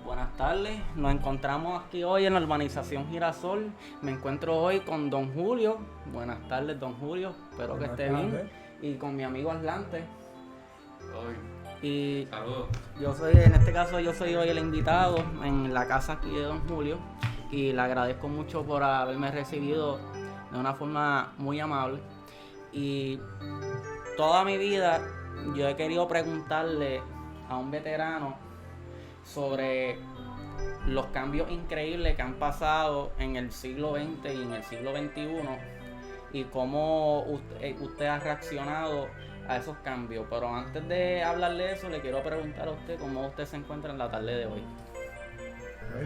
Buenas tardes, nos encontramos aquí hoy en la urbanización Girasol. Me encuentro hoy con Don Julio. Buenas tardes, Don Julio, espero que Buenas esté bien. tardes. Y con mi amigo Atlante. Hoy, Y saludos. en este caso, yo soy hoy el invitado en la casa aquí de Don Julio. Y le agradezco mucho por haberme recibido de una forma muy amable. Y toda mi vida yo he querido preguntarle a un veterano sobre los cambios increíbles que han pasado en el siglo XX y en el siglo XXI y cómo usted ha reaccionado a esos cambios. Pero antes de hablarle de eso, le quiero preguntar a usted cómo usted se encuentra en la tarde de hoy.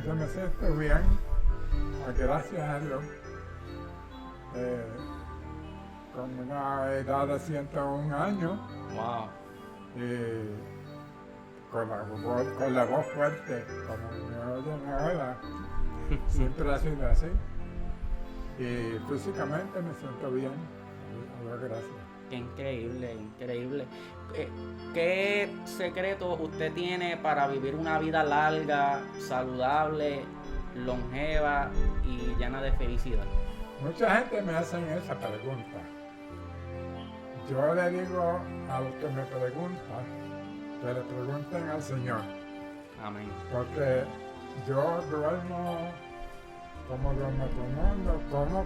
Yo me siento bien, gracias a Dios. Con una edad de 101 años Wow. y con la voz fuerte, como me oyen ahora, siempre ha sido así. Y físicamente me siento bien, gracias. Qué increíble, increíble. ¿Qué secreto usted tiene para vivir una vida larga, saludable, longeva y llena de felicidad? Mucha gente me hace esa pregunta. Yo le digo a los que me preguntan, que le pregunten al Señor. Amén. Porque yo duermo como duerme todo el mundo, como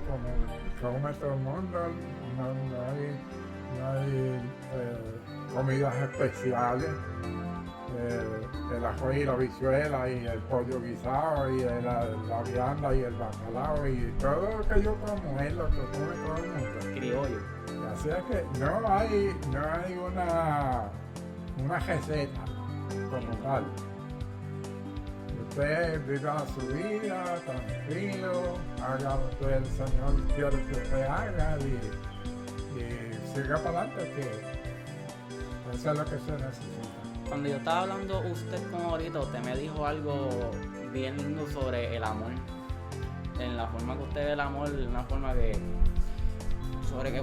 come todo el mundo, no hay comidas especiales. El ajo y la habichuela y el pollo guisado y la vianda y el bacalao y todo lo que yo como es lo que come todo el mundo. Criollo. Así es que no hay una receta como tal. Usted viva su vida tranquilo, haga lo que el Señor quiere que usted haga y siga para adelante, que eso es lo que se necesita. Cuando yo estaba hablando usted con ahorita, usted me dijo algo bien lindo sobre el amor. En la forma que usted ve el amor, una forma que es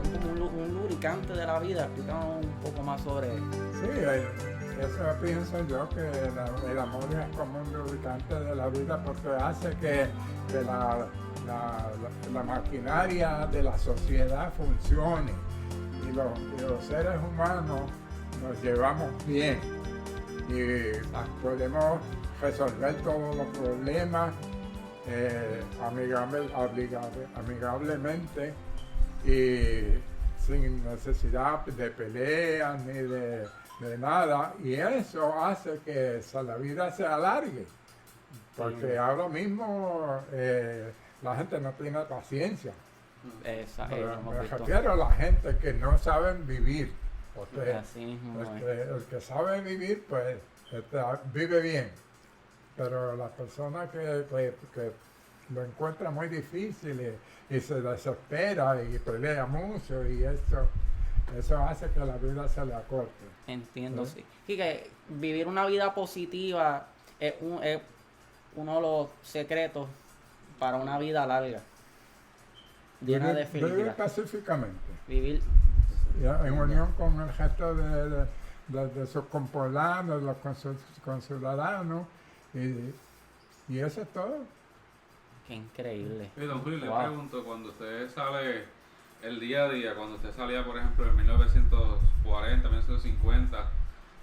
como un lubricante de la vida. Explícanos un poco más sobre Sí, eso pienso yo, que el amor es como un lubricante de la vida porque hace que la maquinaria de la sociedad funcione y los seres humanos nos llevamos bien y podemos resolver todos los problemas amigablemente y sin necesidad de peleas ni de nada, y eso hace que la vida se alargue, porque ahora mismo la gente no tiene paciencia. Me refiero a la gente que no saben vivir, porque así mismo el que sabe vivir, pues vive bien, pero las personas que lo encuentran muy difícil y se desespera y pelea mucho y eso hace que la vida se le acorte. Entiendo, sí. Y que vivir una vida positiva es uno de los secretos para una vida larga, llena de Vivir felicidad. pacíficamente. Vivir En unión con el resto de sus compolanos, los conciudadanos, y eso es todo. Qué increíble. Y don Julio, le Wow. pregunto, cuando usted sale el día a día, cuando usted salía, por ejemplo, en 1940, 1950,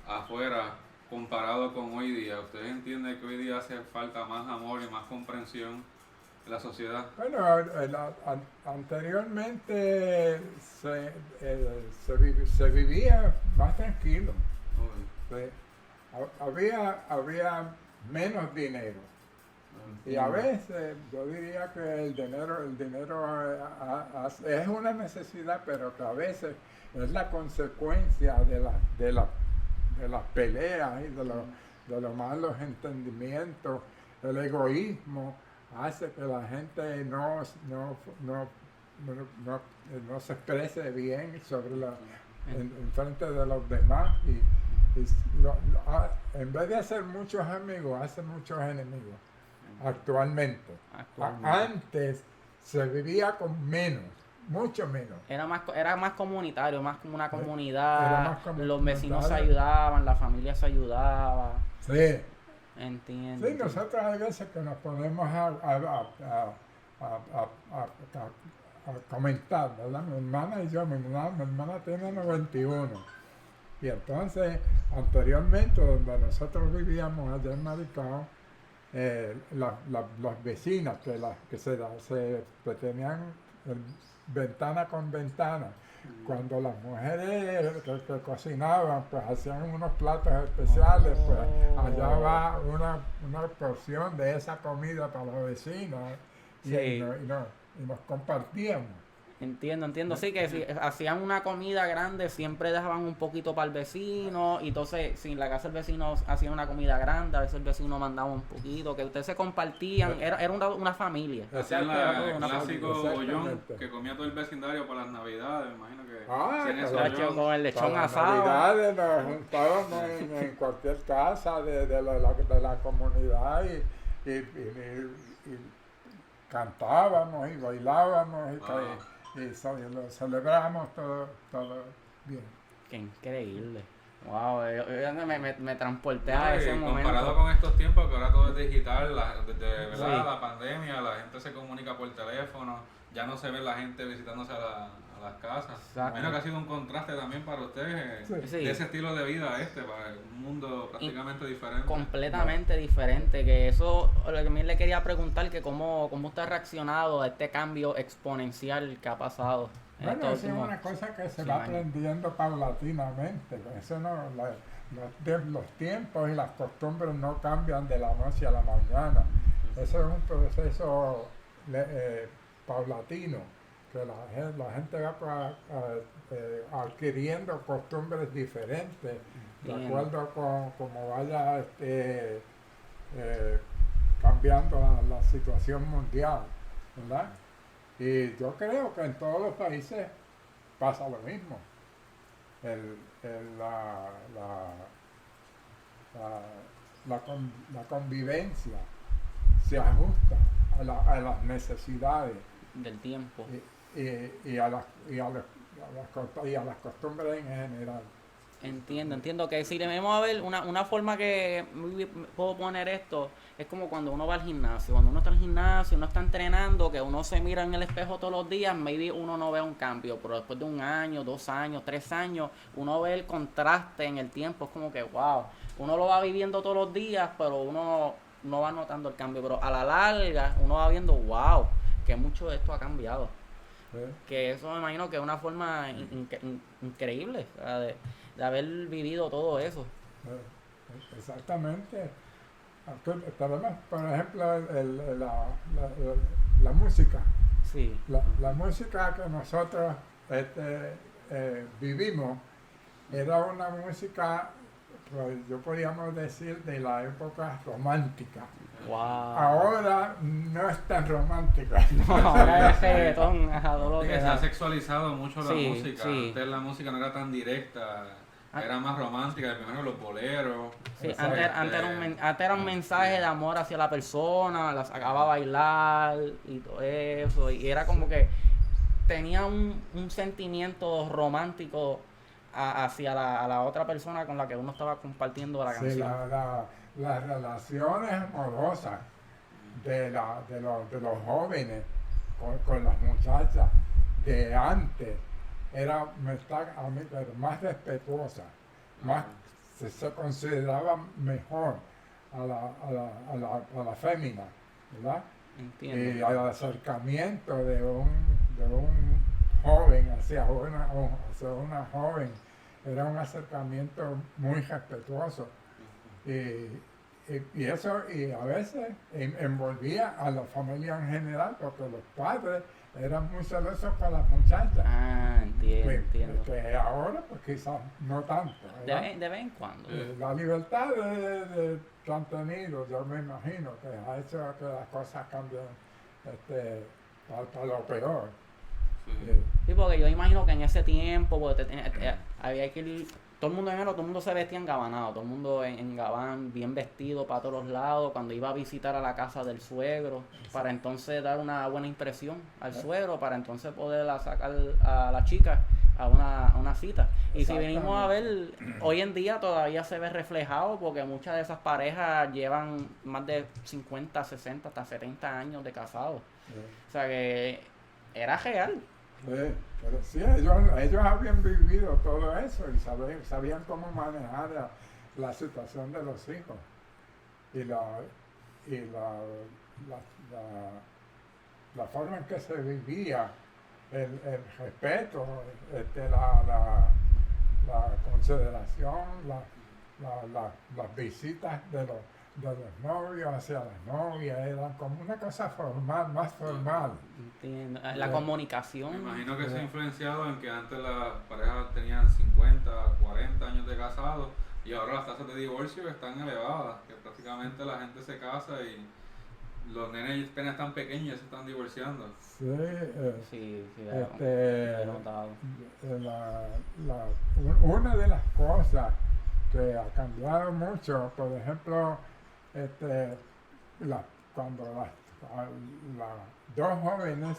afuera, comparado con hoy día, ¿usted entiende que hoy día hace falta más amor y más comprensión en la sociedad? Bueno, anteriormente se vivía más tranquilo. Uy, Había menos dinero. Y a veces yo diría que el dinero es una necesidad, pero que a veces es la consecuencia de las peleas y de los malos entendimientos. El egoísmo hace que la gente no se exprese bien en frente de los demás en vez de hacer muchos amigos, hace muchos enemigos. Actualmente. Antes se vivía con menos, mucho menos. Era más comunitario, más como una Era comunidad. más Los vecinos se comunitario. ayudaban, la familia se ayudaba. Sí, Entiendo. Sí, nosotros hay veces que nos ponemos a comentar, ¿verdad? Mi hermana y yo, mi hermana tiene 91. Y entonces, anteriormente, donde nosotros vivíamos allá en Maricao, las vecinas que se tenían ventana con ventana, cuando las mujeres que cocinaban, pues hacían unos platos especiales, pues allá va una porción de esa comida para los vecinos y, Sí. y nos compartíamos. Entiendo. Sí, que si hacían una comida grande, siempre dejaban un poquito para el vecino. Y entonces, si en la casa del vecino hacían una comida grande, a veces el vecino mandaba un poquito, que ustedes se compartían. Era una familia. Hacían el clásico bollón Exactamente. que comía todo el vecindario para las navidades, me imagino que hacían claro. ese Chacho, bollón. con el lechón Para las asado. Navidades nos juntábamos en cualquier casa de la comunidad y cantábamos y bailábamos y lo celebrábamos todo bien. Qué increíble. Wow, yo me transporté No, a ese y momento. comparado con estos tiempos que ahora todo es digital, desde ¿verdad? Sí. La pandemia, la gente se comunica por teléfono, ya no se ve la gente visitándose a las casas. Exacto. Imagino que ha sido un contraste también para ustedes Sí. de ese estilo de vida para un mundo prácticamente diferente. Completamente diferente, que eso lo que a mí le quería preguntar, que cómo usted ha reaccionado a este cambio exponencial que ha pasado en Bueno, estos eso es últimos una cosa que se 100 va años. aprendiendo paulatinamente. Eso no, los tiempos y las costumbres no cambian de la noche a la mañana. Eso es un proceso paulatino, que la gente va adquiriendo costumbres diferentes de Bien. acuerdo con cómo vaya cambiando la situación mundial, ¿verdad? Y yo creo que en todos los países pasa lo mismo. La convivencia se ajusta a las necesidades del tiempo. y a las costumbres en general. Entiendo que si le vamos a ver una forma que puedo poner esto, es como cuando uno va al gimnasio. Cuando uno está en el gimnasio, uno está entrenando, que uno se mira en el espejo todos los días, maybe uno no ve un cambio, pero después de 1 año, 2 años, 3 años, uno ve el contraste en el tiempo. Es como que wow, uno lo va viviendo todos los días, pero uno no va notando el cambio, pero a la larga uno va viendo wow, que mucho de esto ha cambiado. Que eso me imagino que es una forma increíble, o sea, de haber vivido todo eso. Exactamente. Tenemos, por ejemplo, la música. Sí. La música que nosotros vivimos era una música, pues, yo podríamos decir, de la época romántica. Wow. Ahora no es tan romántica. No, ahora es reggaetón, todo lo Es que que se ha da. sexualizado mucho la Sí, música. sí. Antes la música no era tan directa, era más romántica. Primero los boleros. Sí, Exacto. antes era un mensaje de amor hacia la persona, la sacaba a bailar y todo eso, y era como que tenía un sentimiento romántico hacia la otra persona con la que uno estaba compartiendo la Sí, canción. las relaciones amorosas de los jóvenes con las muchachas de antes era más respetuosa, se consideraba mejor a la fémina, ¿verdad? Y Entiendo. al acercamiento de un joven hacia una joven era un acercamiento muy respetuoso. Y eso, y a veces envolvía a la familia en general, porque los padres eran muy celosos con las muchachas. Ah, entiendo. Que ahora, pues quizás no tanto, ¿verdad? De vez en cuando. La libertad que han tenido, yo me imagino, que ha hecho que las cosas cambien para lo peor. Sí. Eh, Sí, porque yo imagino que en ese tiempo había que ir todo el mundo en enero, todo el mundo se vestía engabanado, todo el mundo en gabán, bien vestido para todos los lados, cuando iba a visitar a la casa del suegro, para entonces dar una buena impresión al suegro, para entonces poder sacar a la chica a una cita. Y si venimos a ver, hoy en día todavía se ve reflejado porque muchas de esas parejas llevan más de 50, 60, hasta 70 años de casados. O sea que era real. Pero sí, ellos habían vivido todo eso y sabían cómo manejar la situación de los hijos y la forma en que se vivía, el respeto, la consideración, las visitas de los novios hacia las novias, eran como una cosa formal, más formal. Entiendo. La comunicación. Me imagino que se ha influenciado en que antes las parejas tenían 50, 40 años de casados y ahora las tasas de divorcio están elevadas, que prácticamente la gente se casa y los nenes apenas tan pequeños ya se están divorciando. Sí, he notado. Una de las cosas que ha cambiado mucho, por ejemplo, cuando las dos jóvenes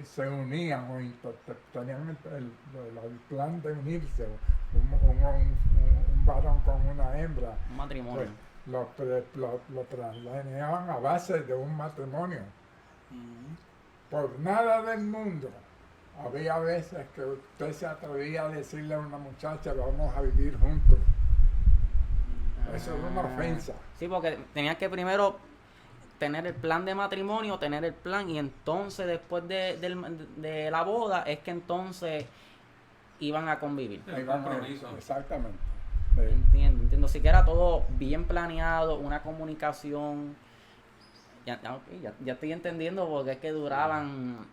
se unían o tenían el plan de unirse, un varón con una hembra, Un matrimonio. pues, lo planeaban a base de un matrimonio. Por nada del mundo. Había veces que usted se atrevía a decirle a una muchacha, vamos a vivir juntos. Eso es una ofensa. Sí, porque tenías que primero tener el plan de matrimonio, tener el plan, y entonces después de la boda es que entonces iban a convivir. El compromiso. Exactamente. Entiendo. Sí que era todo bien planeado, una comunicación. Ya estoy entendiendo porque es que duraban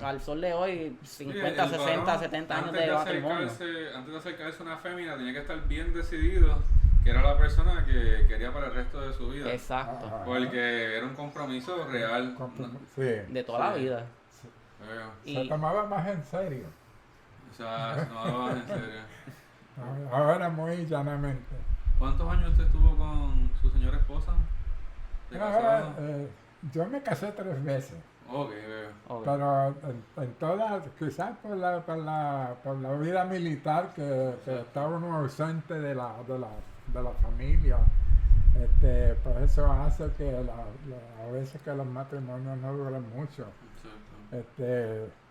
al sol de hoy 50, 60, 70 años de matrimonio. Antes de acercarse a una fémina tenía que estar bien decidido que era la persona que quería para el resto de su vida. Exacto. Porque era un compromiso real. Sí. De toda la vida. Se tomaba más en serio. O sea, no, en serio. Ahora muy llanamente. ¿Cuántos años usted estuvo con su señora esposa? ¿De casado? Yo me casé 3 veces. Ok, veo. Pero en todas, quizás por la vida militar que estaba uno ausente de la familia, pues eso hace que a veces que los matrimonios no duren mucho,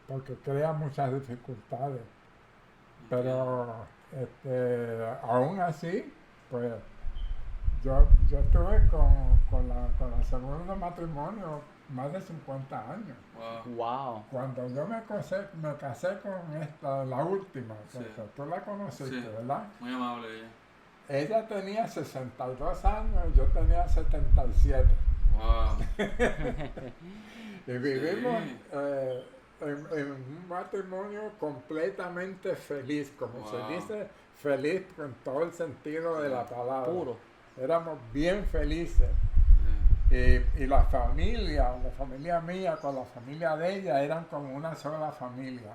porque crea muchas dificultades. Pero aún así, pues yo estuve con la segunda matrimonio más de 50 años. Wow. Cuando yo me casé con la última, que tú la conociste, ¿verdad? Muy amable ella. Ella tenía 62 años y yo tenía 77. Wow. Y vivimos en un matrimonio completamente feliz, como se dice, feliz con todo el sentido de la palabra. Puro. Éramos bien felices. Y la familia mía con la familia de ella eran como una sola familia.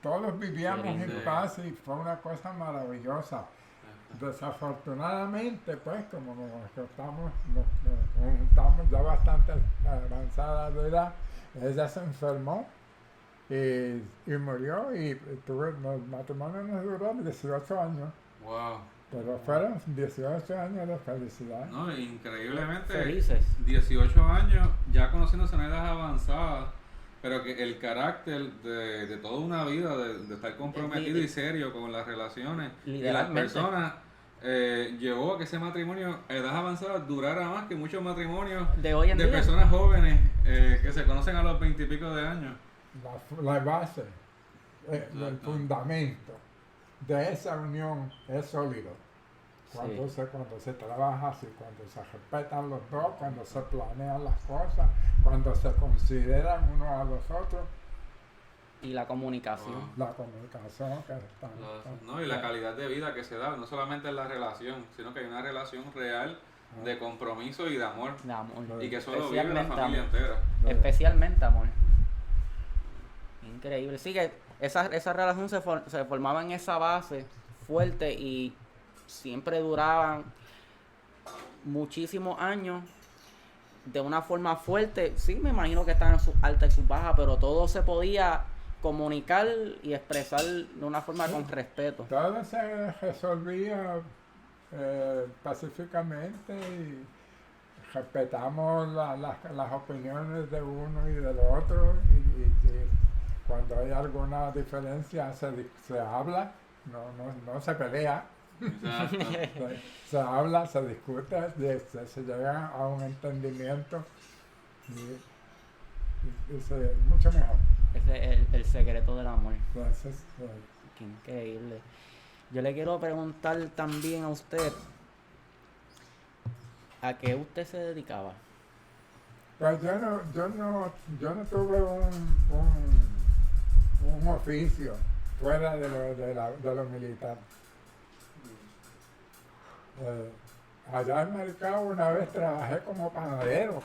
Todos vivíamos en paz y fue una cosa maravillosa. Desafortunadamente, pues, como nos juntamos ya bastante avanzada de edad, ella se enfermó y murió y el matrimonio nos duró 18 años. Wow. Pero fueron 18 años de felicidad. No, increíblemente. Felices. 18 años, ya conociéndose en edad avanzada, pero que el carácter de toda una vida, de estar comprometido y serio con las relaciones y las personas, llevó a que ese matrimonio a edad avanzada durara más que muchos matrimonios de hoy en día. Personas jóvenes que se conocen a los 20 y pico de años. La base, el fundamento de esa unión es sólido. Cuando se trabaja así, cuando se respetan los dos, cuando se planean las cosas, cuando se consideran unos a los otros. Y la comunicación. La comunicación que está. No, y la calidad de vida que se da, no solamente en la relación, sino que hay una relación real de compromiso y de amor. Y que eso lo vive la familia entera. Especialmente amor. Increíble. Sí, que esa relación se formaba en esa base fuertes y siempre duraban muchísimos años de una forma fuerte. Sí, me imagino que estaban en sus altas y sus bajas, pero todo se podía comunicar y expresar de una forma con respeto. Todo se resolvía pacíficamente y respetamos las opiniones de uno y del otro y cuando hay alguna diferencia se habla, no se pelea. Exacto. Se habla, se discute, se llega a un entendimiento y mucho mejor. Ese es el secreto del amor. Entonces, Qué increíble. Yo le quiero preguntar también a usted, ¿a qué usted se dedicaba? pues yo no tuve un oficio fuera de lo militar. Allá en Maricao una vez trabajé como panadero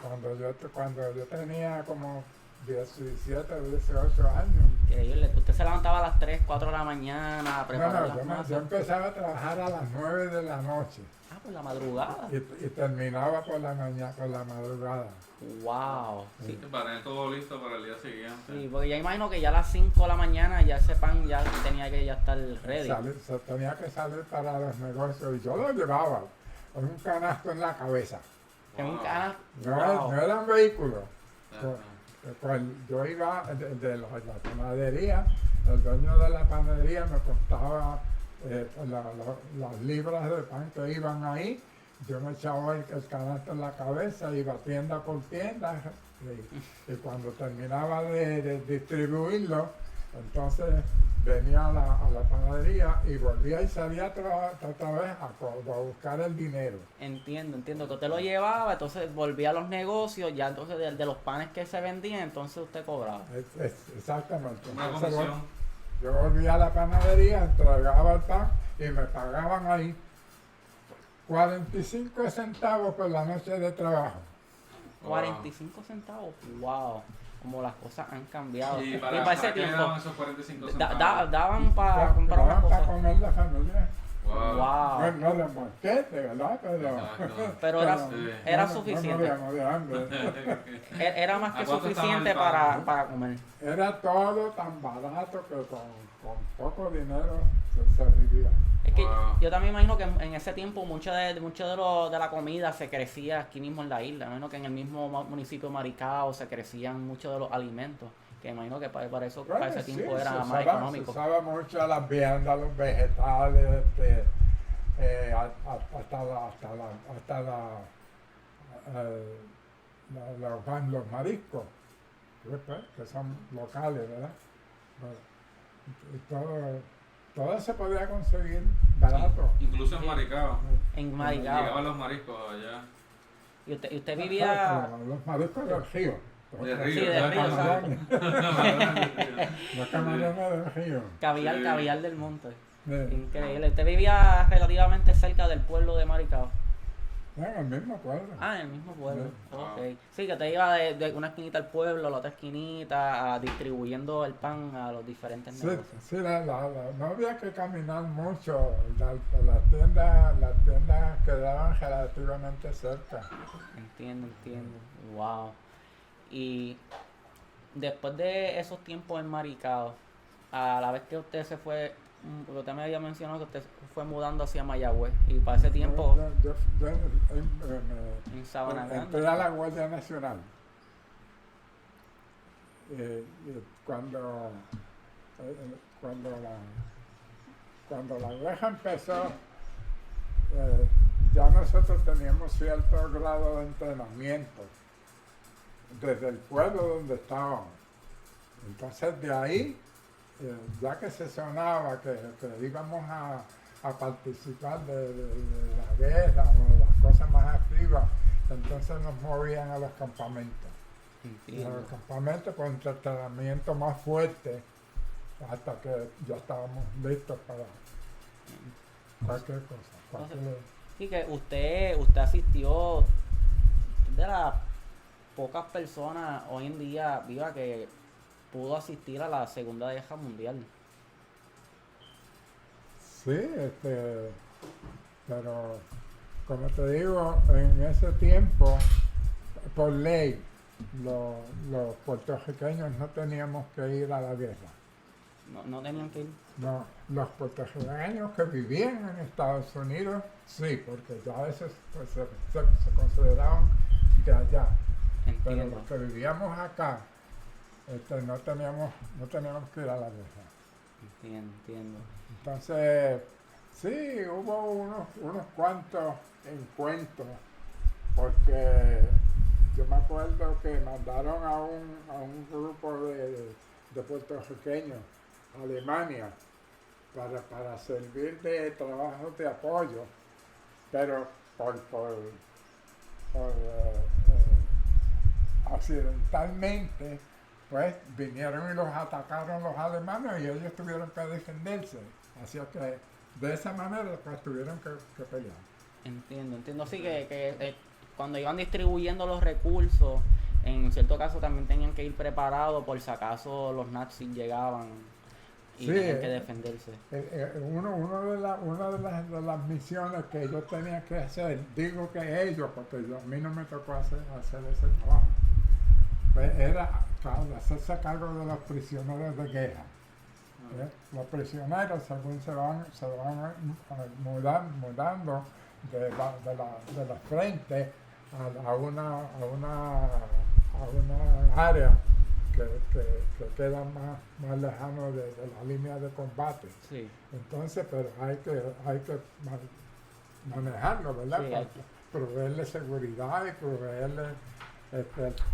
cuando yo tenía como 17 o 18 años. Increíble. Usted se levantaba a las 3, 4 de la mañana a preparar las Yo masas. empezaba a trabajar a las 9 de la noche Ah, por la madrugada. y terminaba por la madrugada. Wow. Sí. Para tener todo listo para el día siguiente. Sí, porque ya imagino que ya a las 5 de la mañana ya ese pan ya tenía que ya estar ready. Se tenía que salir para los negocios y yo lo llevaba con un canasto en la cabeza. En un Wow. canal. No era un vehículo. Ajá. Pues yo iba de la panadería, el dueño de la panadería me contaba las libras de pan que iban ahí, yo me echaba el canasto en la cabeza, iba tienda por tienda y cuando terminaba de distribuirlo, entonces venía a la panadería y volvía y salía otra vez a buscar el dinero. Entiendo. Que usted lo llevaba, entonces volvía a los negocios, ya entonces de los panes que se vendían, entonces usted cobraba. Exactamente. Una Entonces, comisión. yo volvía a la panadería, entregaba el pan y me pagaban ahí 45 centavos por la noche de trabajo. 45 centavos. Wow. Como las cosas han cambiado. Y para para ese qué tiempo daban esos 45 centavos. daban para comprar unas para cosas. comer la familia. Wow. Wow. No de banquete, ¿verdad? Exacto. Pero era, Sí. era no suficiente. moríamos de hambre. Era más que ¿A cuánto estaba suficiente el pan? para comer. Era todo tan barato que con poco dinero se vivía. Es que Wow. yo también imagino que en ese tiempo mucho de la comida se crecía aquí mismo en la isla. Imagino que en el mismo municipio de Maricao se crecían muchos de los alimentos. Que imagino que para eso, para ese Sí, tiempo se era más usaba- económico. Se usaba mucho las viandas, los vegetales, los mariscos, que son locales, ¿verdad? Y todo se podía conseguir barato. Incluso en Maricao. En Maricao. Llegaban los mariscos allá. Y usted vivía... Los mariscos del río. Del río. Sí, del río, Camarones, ¿sabes? los camarones del río. Caviar, Sí. caviar del monte. Sí. Increíble. Usted vivía relativamente cerca del pueblo de Maricao. En el mismo pueblo. Ah, en el mismo pueblo. Sí. Ok. Sí, que te iba de una esquinita al pueblo a la otra esquinita, distribuyendo el pan a los diferentes Sí, negocios. sí, no había que caminar las tiendas quedaban relativamente cerca. Entiendo. Wow. Y después de esos tiempos en Maricao, a la vez que usted se fue, porque usted me había mencionado que usted fue mudando hacia Mayagüez, y para ese tiempo Yo en Sabana Grande. entré a la Guardia Nacional. Y cuando la guerra empezó, ya nosotros teníamos cierto grado de entrenamiento desde el pueblo donde estábamos. Entonces de ahí, ya que se sonaba que íbamos a participar de la guerra o de las cosas más activas, entonces nos movían a los campamentos. Y en Entiendo. los campamentos con entrenamiento más fuerte hasta que ya estábamos listos para cualquier cosa. Y que usted asistió de las pocas personas hoy en día viva que pudo asistir a la Segunda Guerra Mundial. Sí, pero como te digo, en ese tiempo, por ley, los puertorriqueños no teníamos que ir a la guerra. No tenían que ir. No, los puertorriqueños que vivían en Estados Unidos, sí, porque ya a veces pues, se consideraban de allá. Pero Entiendo. los que vivíamos acá, no teníamos que ir a la guerra. Entiendo. Entonces, sí, hubo unos cuantos encuentros, porque yo me acuerdo que mandaron a un grupo de puertorriqueños a Alemania para servir de trabajos de apoyo, pero accidentalmente, pues vinieron y los atacaron los alemanes y ellos tuvieron que defenderse. Así que de esa manera pues tuvieron que pelear. Entiendo. Sí que cuando iban distribuyendo los recursos, en cierto caso también tenían que ir preparados por si acaso los nazis llegaban y Sí, tenían que defenderse. Una de las misiones que ellos tenían que hacer, digo que ellos, porque a mí no me tocó hacer ese trabajo, pues era hacerse cargo de los prisioneros de guerra. Los prisioneros, según se van mudando de la frente a una área que queda más lejano de la línea de combate. Sí. Entonces, pero hay que manejarlo, ¿verdad? Sí, Para proveerle seguridad y proveerle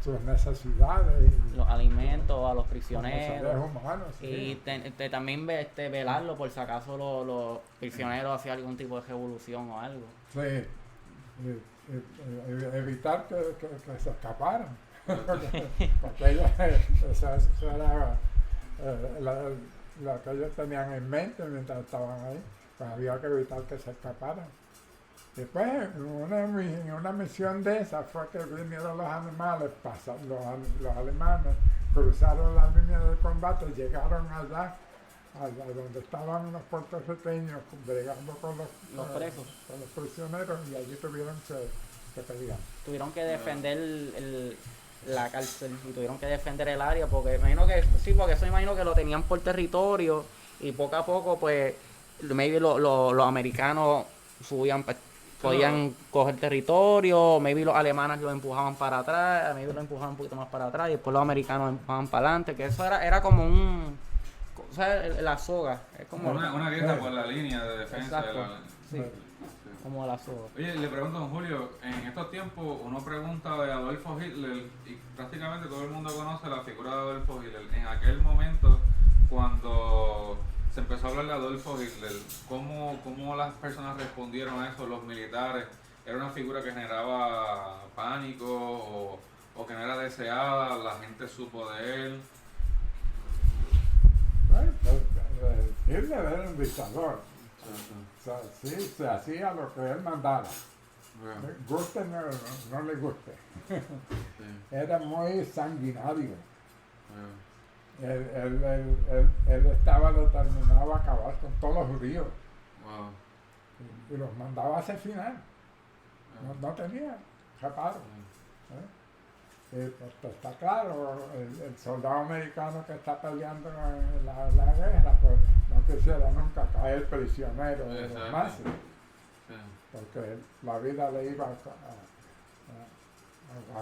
sus necesidades. Los alimentos a los Los prisioneros. seres humanos, sí. Y también velarlo por si acaso los prisioneros hacían algún tipo de revolución o algo. Sí, evitar que se escaparan. Porque ellos, eso era lo que ellos tenían en mente mientras estaban ahí, pues había que evitar que se escaparan. Después, en una misión de esa fue que vinieron los animales, los alemanes cruzaron la línea de combate, llegaron allá donde estaban los puertorriqueños bregando con Los presos. con los prisioneros, y allí tuvieron que pelear. Tuvieron que defender la cárcel y tuvieron que defender el área porque imagino que sí, porque eso imagino que lo tenían por territorio y poco a poco pues maybe los americanos subían, podían coger territorio, maybe los alemanes lo empujaban para atrás, maybe lo empujaban un poquito más para atrás y después los americanos empujaban para adelante, que eso era como o sea, la soga, es como Una guerra por la línea de defensa. Exacto. Sí, como la soga. Oye, le pregunto a don Julio, en estos tiempos uno pregunta de Adolfo Hitler y prácticamente todo el mundo conoce la figura de Adolfo Hitler. En aquel momento, cuando se empezó a hablar de Adolfo Hitler, ¿cómo las personas respondieron a eso, los militares? ¿Era una figura que generaba pánico o que no era deseada? ¿La gente supo de él? Hitler era un dictador. O sea, sí, se hacía lo que él mandara. Guste o no le guste. Era muy sanguinario. Él estaba determinado a acabar con todos los judíos. Y los mandaba a asesinar. No tenía reparo. Pues está claro, el soldado americano que está peleando en la guerra, pues no quisiera nunca caer prisionero de los nazis, porque la vida le iba a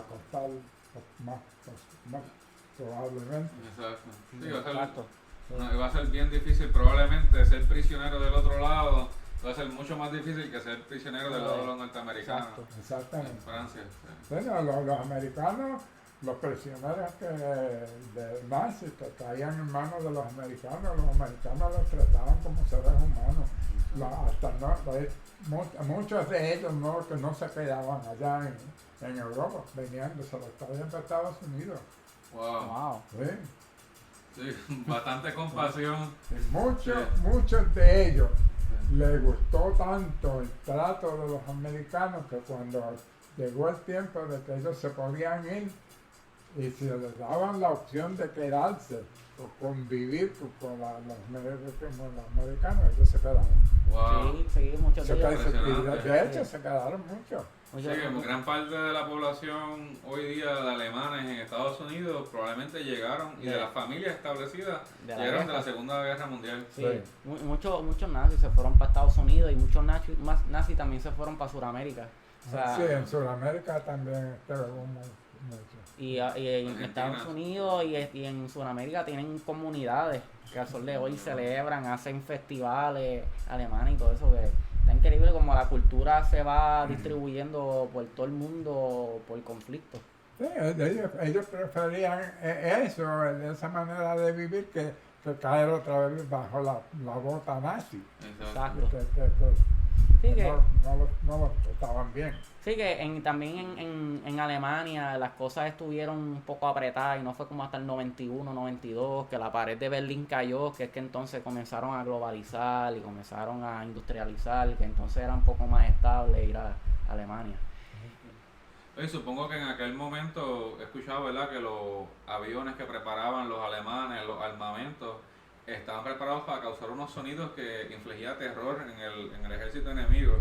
costar más probablemente. Exacto. Sí, Exacto. va a ser bien difícil probablemente ser prisionero del otro lado. Va a ser mucho más difícil que ser prisionero del lado de los norteamericanos. Exactamente. En Francia. Bueno, los americanos, los prisioneros de nazis que caían en manos de los americanos los trataban como seres humanos. Muchos de ellos que no se quedaban allá en Europa, venían de Estados Unidos. Wow. Sí. Sí, bastante compasión. Y muchos de ellos les gustó tanto el trato de los americanos que cuando llegó el tiempo de que ellos se podían ir, Y si les daban la opción de quedarse o convivir los americanos, ellos se quedaban. Wow. Sí, muchos de ellos. De hecho, se quedaron muchos. Sí, que gran parte de la población hoy día de alemanes en Estados Unidos probablemente llegaron, y de las familias establecidas llegaron de la Segunda Guerra Mundial. Sí, muchos nazis se fueron para Estados Unidos y muchos nazis también se fueron para Sudamérica. O sea, sí, en Sudamérica también hubo mucho. Y en Estados Unidos y en Sudamérica tienen comunidades que al sol de hoy celebran, hacen festivales alemanes y todo eso, que está increíble como la cultura se va distribuyendo por todo el mundo por conflicto. Sí, ellos preferían eso, esa manera de vivir, que caer otra vez bajo la bota nazi. Exacto. Que Sí, que, no lo trataban bien. sí, que también en Alemania las cosas estuvieron un poco apretadas y no fue como hasta el 91, 92, que la pared de Berlín cayó, que es que entonces comenzaron a globalizar y comenzaron a industrializar, que entonces era un poco más estable ir a Alemania. Y supongo que en aquel momento he escuchado, ¿verdad?, que los aviones que preparaban los alemanes, los armamentos, estaban preparados para causar unos sonidos que infligía terror en el ejército enemigo.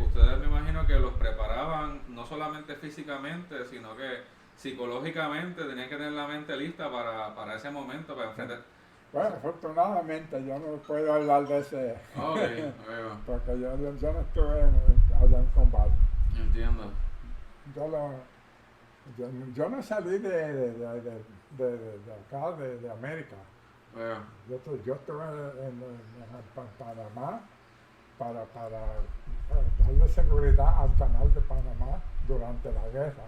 Ustedes me imagino que los preparaban no solamente físicamente, sino que psicológicamente tenían que tener la mente lista para ese momento, para enfrentar. Bueno, afortunadamente yo no puedo hablar de ese, Okay, porque yo no estuve allá en combate. entiendo. Yo no salí de acá, de América. Yo estuve en Panamá para darle seguridad al canal de Panamá durante la guerra,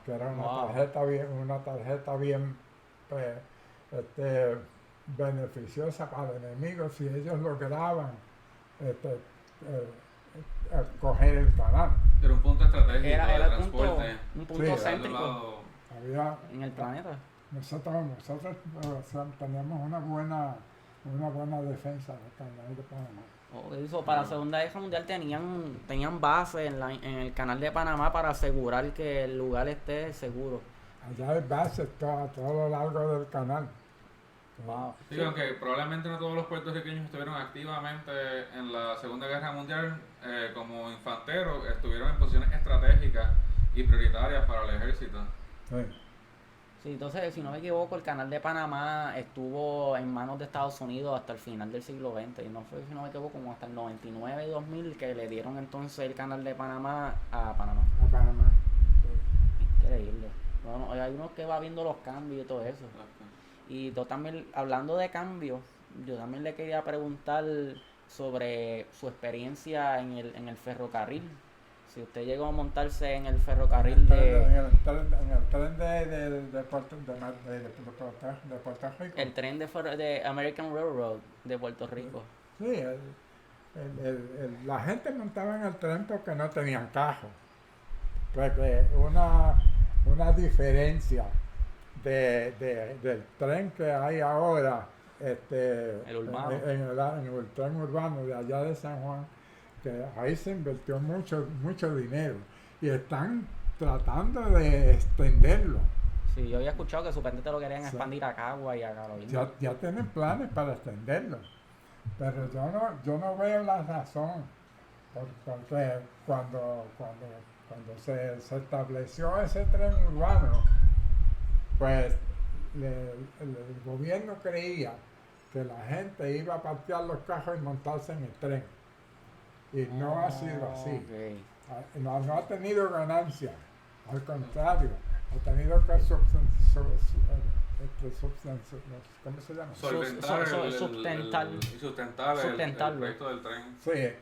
que era una tarjeta bien beneficiosa para enemigos si ellos lograban coger el canal. Era un punto estratégico de Era transporte. un punto Sí, céntrico Había, en el planeta. nosotros teníamos una buena defensa del canal de Panamá. Eso, para la Segunda Guerra Mundial tenían base en el canal de Panamá para asegurar que el lugar esté seguro. Allá hay bases a todo lo largo del canal. Wow. Sí, aunque probablemente no todos los puertorriqueños estuvieron activamente en la Segunda Guerra Mundial como infanteros, estuvieron en posiciones estratégicas y prioritarias para el ejército. Sí. Sí, entonces, si no me equivoco, el canal de Panamá estuvo en manos de Estados Unidos hasta el final del siglo XX. Y no fue, si no me equivoco, como hasta el 99 y 2000 que le dieron entonces el canal de Panamá a Panamá. A Panamá. Sí. Increíble. Bueno, hay uno que va viendo los cambios y todo eso. Y yo también, hablando de cambios, yo también le quería preguntar sobre su experiencia en el ferrocarril. Si usted llegó a montarse en el ferrocarril En el tren de Puerto Rico. El tren de American Railroad de Puerto Rico. Sí, la gente montaba en el tren porque no tenían carro. Porque una diferencia del tren que hay ahora, El urbano. en el tren urbano de allá de San Juan, que ahí se invirtió mucho dinero y están tratando de extenderlo. Sí, yo había escuchado que supuestamente lo querían expandir a Cagua y a Carolina. Ya tienen planes para extenderlo, pero yo no veo la razón, porque cuando se estableció ese tren urbano, pues el gobierno creía que la gente iba a parquear los carros y montarse en el tren. Y no ha sido así. Okay. No ha tenido ganancia. Al contrario, ha tenido que ¿cómo se llama? Sustentar el proyecto del tren. Sí,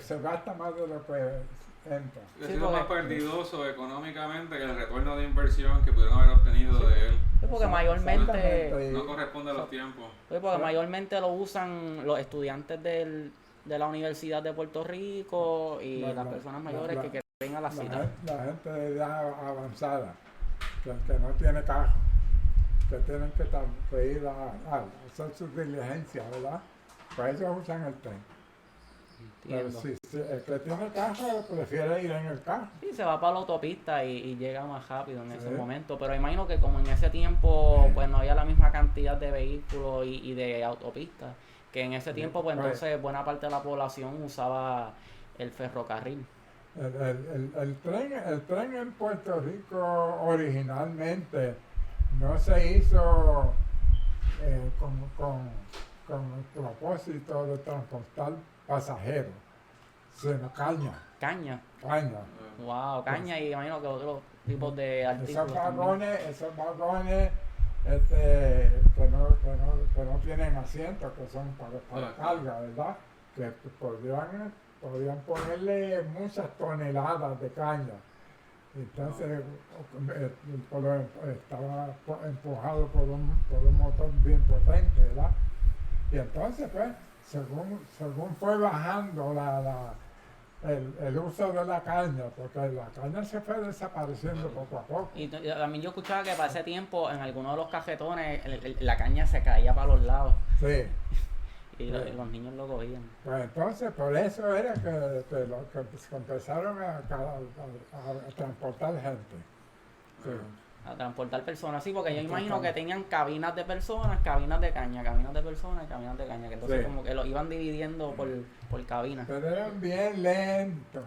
se gasta más de lo que entra. Ha sido más perdidoso económicamente que el retorno de inversión que pudieron haber obtenido de él. Sí, porque mayormente, No corresponde a los tiempos. porque mayormente lo usan los estudiantes de la Universidad de Puerto Rico y las personas mayores que quieren a la cita. La gente de edad avanzada, que no tiene carro, que tienen que ir a hacer sus diligencias, ¿verdad? Pues ellos usan el tren. Pero Entiendo. si el que tiene carro prefiere ir en el carro. Sí, se va para la autopista y llega más rápido en ese Sí. momento, pero imagino que como en ese tiempo pues no había la misma cantidad de vehículos y de autopistas, que en ese tiempo pues Pues- entonces buena parte de la población usaba el ferrocarril. El tren en Puerto Rico originalmente no se hizo con el propósito de transportar pasajeros, sino caña. Caña, Eh, wow, caña y imagino que otros tipos de artículos también. Esos vagones que no tienen asiento, que son para carga, ¿verdad? Que podrían ponerle muchas toneladas de caña. Entonces estaba empujado por un motor bien potente, ¿verdad? Y entonces, pues, según fue bajando el uso de la caña, porque la caña se fue desapareciendo poco a poco. Y también yo escuchaba que para ese tiempo en algunos de los cajetones la caña se caía para los lados Sí. y los niños lo cogían. Pues entonces, por eso era que empezaron a transportar gente. Sí. A transportar personas, sí, porque yo imagino que tenían cabinas de personas, cabinas de caña, cabinas de personas, cabinas de caña, que entonces Sí. como que lo iban dividiendo por cabinas, Pero eran bien lentos.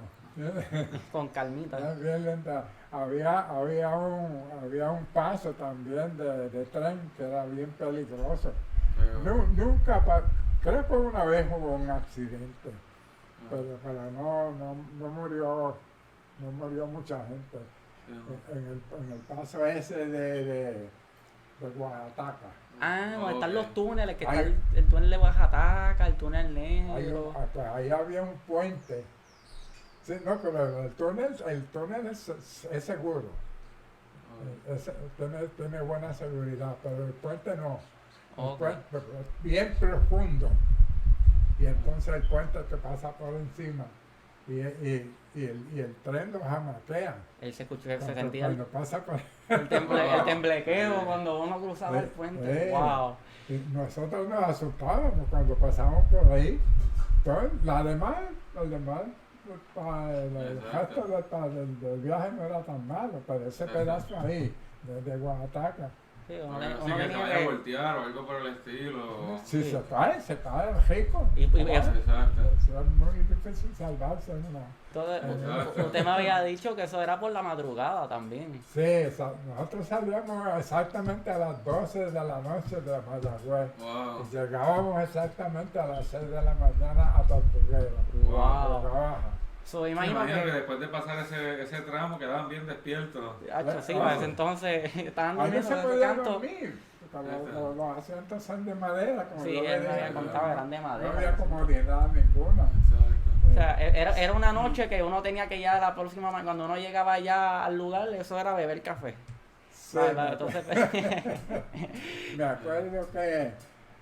con calmita. Eran bien lentos. Había un paso también de tren que era bien peligroso. Nunca, creo que una vez hubo un accidente, pero no murió mucha gente en el paso ese de Oaxaca. Ah, donde están Ok. los túneles, que está Ahí- el túnel de Oaxaca, el túnel Ahí, negro. ahí había un puente. Sí, no, pero el túnel es seguro. Tiene buena seguridad, pero el puente no. El Ok. puente es bien profundo. Y entonces el puente te pasa por encima. Y el tren lo jamaquea. Él se escuchó, se sentía Cuando pasa por... el temblequeo cuando uno cruzaba el puente. Wow. Y nosotros nos asustábamos cuando pasamos por ahí. Entonces, los demás, el resto del viaje no era tan malo, pero ese pedazo ahí, de Oaxaca, Sí, Así uno que se tenía vaya a que... voltear o algo por el estilo. si Sí. se cae rico. Y eso- Exacto. Es muy difícil salvarse, ¿no? Usted me había dicho que eso era por la madrugada también. Sí, nosotros salíamos exactamente a las 12 de la noche de Mayagüez. Wow. Y llegábamos exactamente a las 6 de la mañana a Tortuguero. Wow. a Toca Baja. So, imagino Imagino que que... después de pasar ese tramo quedaban bien despiertos. Hacho, sí, para ese entonces estaban Ahí no durmiendo se en ese podía canto. dormir, porque los asientos son de madera. Como Sí, yo le él me había dije, contado, ¿no? eran de madera. No había comodidad ninguna. Exacto. O sea, era una noche que uno tenía que ya la próxima cuando uno llegaba ya al lugar, eso era beber café. Sí, Entonces, me acuerdo que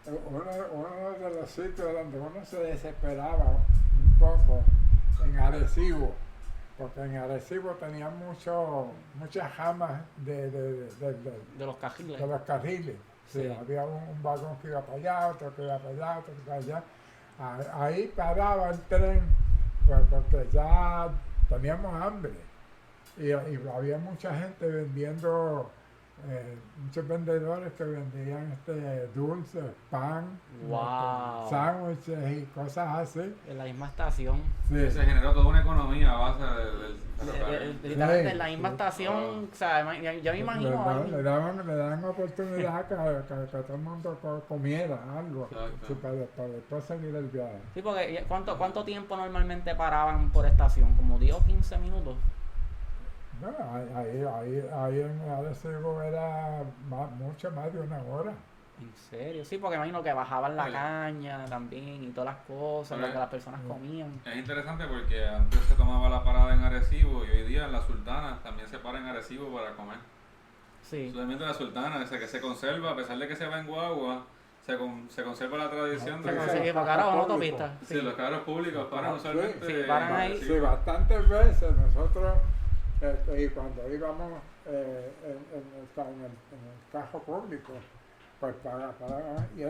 uno de los sitios donde uno se desesperaba un poco en Arecibo, porque en Arecibo tenía muchas jamas de de los cajiles. los carriles. Sí, Sí. había un vagón que iba para allá, otro que iba para allá, otro que iba para allá. Ahí paraba el tren, pues, porque ya teníamos hambre. Y había mucha gente vendiendo, muchos vendedores que vendían dulces, pan, Wow. sándwiches y cosas así. En la misma estación. Sí. Se generó toda una economía a base del ferrocarril. Literalmente en la misma sí. estación, o sea, yo me imagino ahí. Le daban oportunidad que todo el mundo comiera algo, Exacto. sí, para después seguir el viaje. Sí, porque ¿cuánto tiempo normalmente paraban por estación? ¿Como 10 o 15 minutos? No, ahí en Arecibo era mucho más de una hora. ¿En serio? Sí, porque imagino que bajaban la Sí. caña también y todas las cosas, lo que las personas comían. Es interesante porque antes se tomaba la parada en Arecibo y hoy día en la Sultana también se para en Arecibo para comer. Sí. Solamente la Sultana, ese que se conserva, a pesar de que se va en guagua, se conserva la tradición Se de consigue que para acá o en público. autopista. sí, los carros públicos paran Sí, usualmente sí, paran en ahí. Arecibo. Sí, bastantes veces nosotros, y cuando íbamos en el carro público, Pues y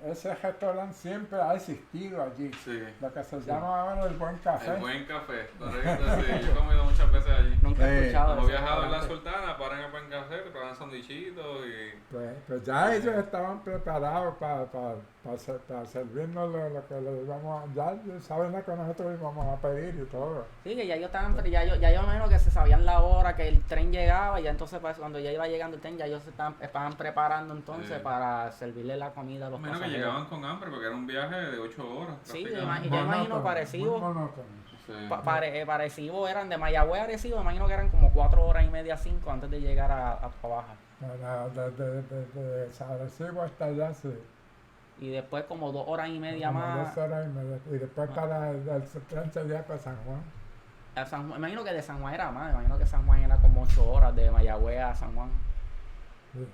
ese restaurante siempre ha existido allí. Sí. Lo que se llama ahora el Buen Café. El Buen Café, correcto, sí. Yo he comido muchas veces allí. Nunca he escuchado Hemos de ese viajado en la restaurante. Sultana, paran en el Buen Café, te pagan sandwichitos y... Pues ya ellos estaban preparados para servirnos lo que les íbamos a dar. Saben lo que nosotros íbamos a pedir y todo. Sí, que ya ellos estaban, ya yo imagino que se sabían la hora que el tren llegaba y ya entonces pues, cuando ya iba llegando el tren ya ellos estaban preparando entonces Sí. para servirle la comida a los Menos que pasajeros. llegaban con hambre porque era un viaje de 8 horas. Sí, prácticamente. yo imagino Monótono, parecido. muy monótono. Sí. Parecido eran de Mayagüez a Arecibo, imagino que eran como 4 horas y media, 5 antes de llegar a Baja. De Arecibo hasta allá, sí. Y después como 2 horas y media Como más 2 horas y media. Y después para el tren sería para San Juan. a San Juan. Imagino que de San Juan era más, imagino que San Juan era como 8 horas de Mayagüez a San Juan. Sí.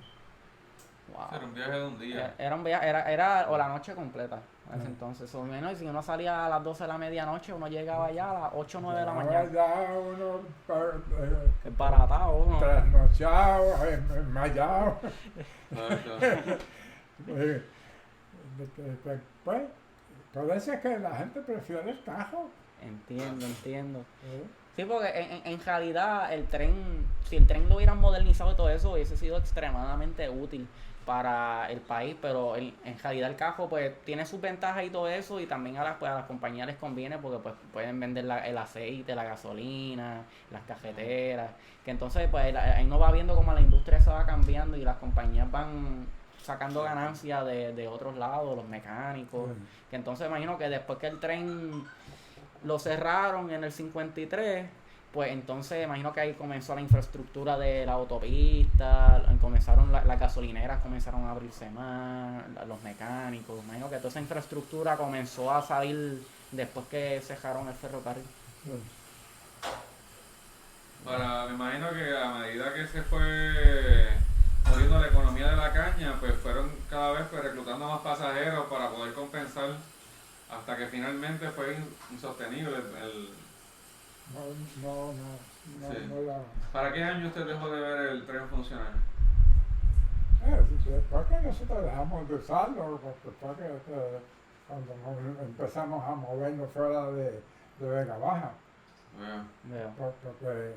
Wow. Era un viaje de un día. Era un viaje, era o la noche completa en ese Ah. entonces. O menos, si uno salía a las 12 de la medianoche, uno llegaba allá a las 8 o 9 de la Ahora mañana. ya uno Es baratado uno. trasnochado, enmayado. Exacto. Pues, por eso es que la gente prefiere el carro. Entiendo. ¿Eh? Sí, porque en realidad el tren, si el tren lo hubieran modernizado y todo eso, hubiese sido extremadamente útil para el país, pero en realidad el carro pues tiene sus ventajas y todo eso y también pues, a las compañías les conviene porque pues pueden vender el aceite, la gasolina, las cafeteras, que entonces pues ahí no va viendo cómo la industria se va cambiando y las compañías van sacando ganancias de otros lados, los mecánicos, que entonces imagino que después que el tren lo cerraron en el 53, pues entonces imagino que ahí comenzó la infraestructura de la autopista, comenzaron las gasolineras comenzaron a abrirse más, los mecánicos, imagino que toda esa infraestructura comenzó a salir después que cerraron el ferrocarril. Me imagino que a medida que se fue muriendo la economía de la caña, pues fueron cada vez pues, reclutando más pasajeros para poder compensar hasta que finalmente fue insostenible Sí. ¿Para qué año usted dejó de ver el tren funcionar? Después que nosotros dejamos de usarlo, después que cuando empezamos a movernos fuera de Vega Baja, Veo. porque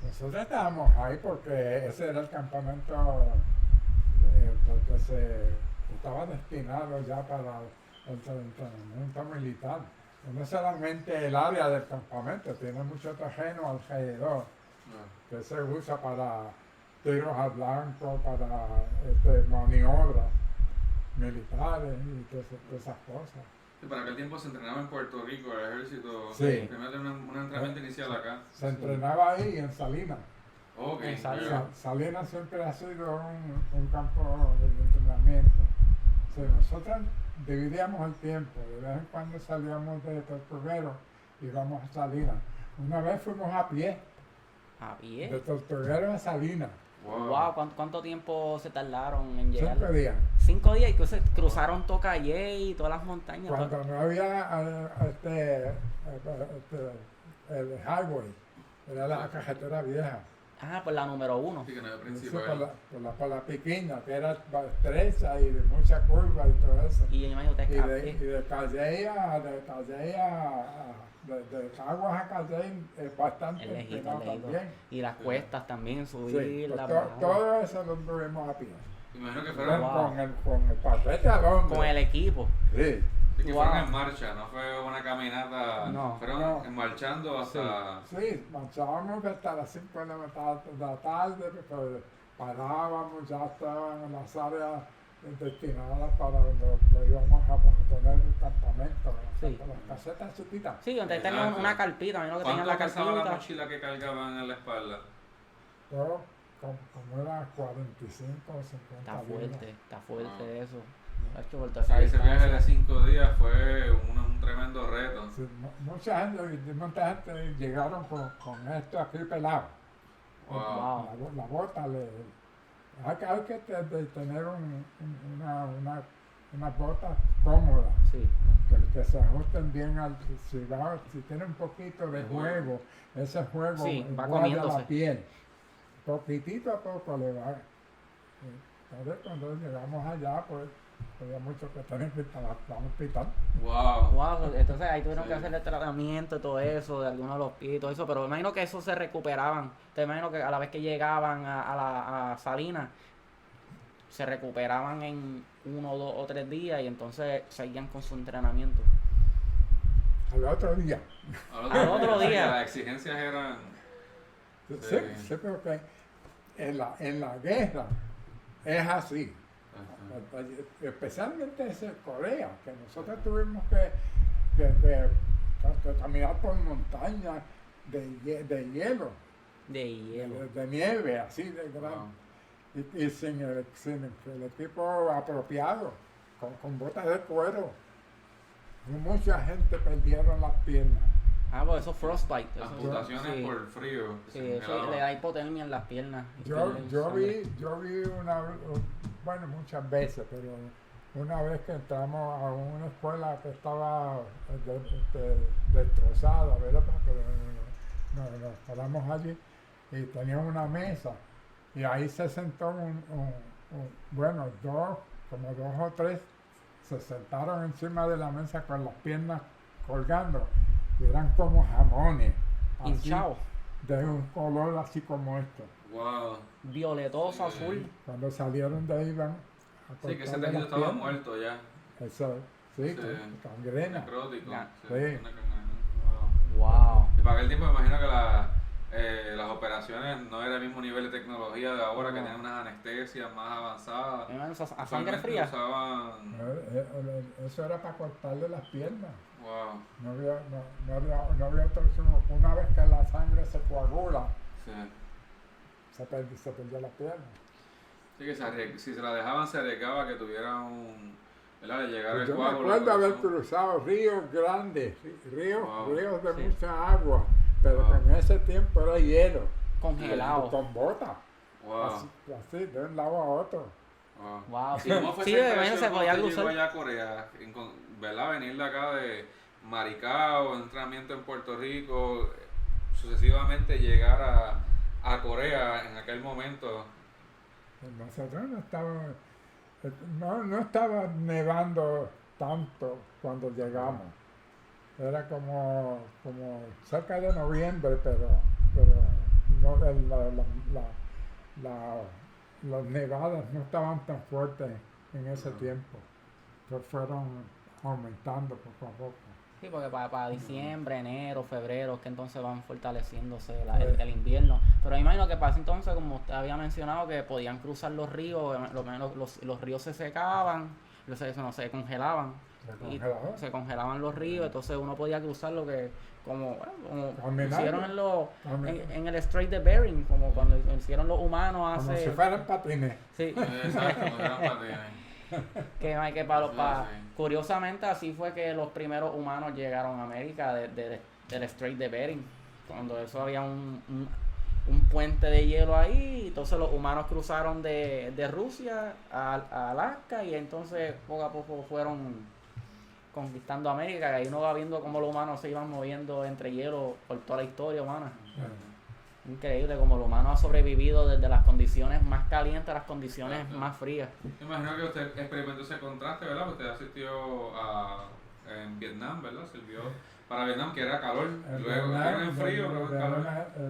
nosotros estábamos ahí porque ese era el campamento que se estaba destinado ya para el entrenamiento militar. No solamente el área del campamento, tiene mucho terreno alrededor que se usa para tiros al blanco, para maniobras militares y todas esas cosas. Sí, para aquel tiempo se entrenaba en Puerto Rico, el ejército. Sí. Primero tenía un entrenamiento inicial acá. Se entrenaba ahí en Salinas. Ok. En Salinas. Salinas siempre ha sido un campo de entrenamiento. Sí, nosotros dividíamos el tiempo, de vez en cuando salíamos de Tortuguero y íbamos a Salinas. Una vez fuimos a pie, ¿A pie? de Tortuguero a Salinas, Wow, ¿cuánto tiempo se tardaron en llegar? 5 días. 5 días y cruzaron Tocayé y todas las montañas. Cuando no había el highway, era la carretera vieja. Por la número 1. Sí, que no era Eso principal. por la pequeña, que era estrecha y de mucha curva y todo eso. Y yo imagino Y que de Calle de Caguas a Calle es bastante es lejito, empinado es lejito. también. Y las cuestas también, Sí, subirla. pues bajarla. todo eso lo tuvimos a pie. Imagino que Con, fueron, Wow. con el paquete al hombro. Con el equipo. Sí. sí, que Wow. fueron en marcha, no fue una caminata. No. Fueron No. marchando hasta. Sí, marchábamos hasta las 5 de la tarde, pero parábamos, ya estaban en las áreas destinadas para donde íbamos a poner el campamento, Sí. las casetas chiquitas. Sí, donde tenían Exacto. una carpita, imagino que tenían ¿Cuánto la pesaba la carpita. mochila que cargaban en la espalda? Yo, como era 45 o 50 libras. Está fuerte Ah. eso. Hacho, por O toda sea, esa ese viaje de distancia. 5 días fue un tremendo reto. Sí, mucha gente llegaron con esto aquí pelado. Wow. La bota hay que tener unas botas cómodas. Sí. Que se ajusten bien si tiene un poquito de El juego. juego, ese juego Sí, va guarda comiéndose. la piel. Poquitito a poco le va. Entonces, cuando llegamos allá, pues había mucho que tener que ir al hospital. Wow. Wow, entonces ahí tuvieron Sí. que hacer el tratamiento y todo eso, de algunos de los pies y todo eso, pero me imagino que eso se recuperaban. Te imagino que a la vez que llegaban a Salinas, se recuperaban en 1, 2 o 3 días y entonces seguían con su entrenamiento. Al otro día. Al otro sí, día. Las exigencias eran. Sí, sí, pero que en la guerra es así. Ajá. Especialmente en Corea, que nosotros tuvimos que caminar por montañas de hielo, De hielo. de nieve, así de grande. Wow. Y sin el equipo apropiado, con botas de cuero. Y mucha gente perdieron las piernas. Ah, pues eso es frostbite. Eso, Amputaciones sí, por el frío. que sí, se eso congelaban. le da hipotermia en las piernas. y Yo pierde vi sangre. bueno, muchas veces, pero una vez que entramos a una escuela que estaba destrozada, ¿verdad? Pero nos paramos allí y tenía una mesa y ahí se sentó bueno, como dos o tres, se sentaron encima de la mesa con las piernas colgando y eran como jamones, así, Hinchado, de un color así como esto. Wow. violetoso, Sí. azul. Cuando salieron de ahí iban a Sí, que ese cortarle tejido las estaba piernas. muerto ya. Eso, sí, Sí. gangrena. Necrótico. Ya. Sí. Una gangrena. Wow. Wow. Y para aquel tiempo me imagino que las operaciones no era el mismo nivel de tecnología de ahora, que No. tienen unas anestesias más avanzadas. A sangre Usualmente fría. usaban. Eso era para cortarle las piernas. Wow. No había otra opción. Una vez que la sangre se coagula, Sí. se perdió la pierna. Sí, que si se la dejaban se arriesgaba que tuviera ¿verdad? De llegar el Yo me coágulo. acuerdo haber corazón. cruzado ríos grandes, Wow. ríos de Sí. mucha agua, pero Wow. en ese tiempo era hielo, Congelado. con botas, Wow. así, de un lado a otro. Wow. Wow, sí. ¿Cómo fue Sí, esa de impresión se cuando podía usted llegó cruzar. allá a Corea? ¿Verdad? Venir de acá de Maricao, entrenamiento en Puerto Rico, sucesivamente llegar a Corea en aquel momento. Nosotros no estaba nevando tanto cuando llegamos. Era como cerca de noviembre, pero no, las nevadas no estaban tan fuertes en ese tiempo. Pues fueron aumentando poco a poco. Sí, porque para diciembre, enero, febrero, que entonces van fortaleciéndose Sí. el invierno. Pero me imagino que para ese entonces, como usted había mencionado, que podían cruzar los ríos, lo menos los ríos se secaban, se congelaban. Se Y congelaba. se congelaban los ríos, entonces uno podía cruzar lo que, como Caminando. hicieron Caminando. en el Strait de Bering, como cuando hicieron los humanos Como hace... si fueran patines. Sí, Exacto, como eran patines. que Sí. curiosamente así fue que los primeros humanos llegaron a América del Strait de Bering, cuando eso había un puente de hielo ahí, entonces los humanos cruzaron de Rusia a Alaska y entonces poco a poco fueron conquistando América, y ahí uno va viendo cómo los humanos se iban moviendo entre hielo por toda la historia humana. Increíble como el humano ha sobrevivido desde las condiciones más calientes a las condiciones Exacto. más frías. Me imagino que usted experimentó ese contraste, ¿verdad? Usted asistió en Vietnam, ¿verdad? Sirvió para Vietnam, que era calor, El luego era en frío, luego en calor.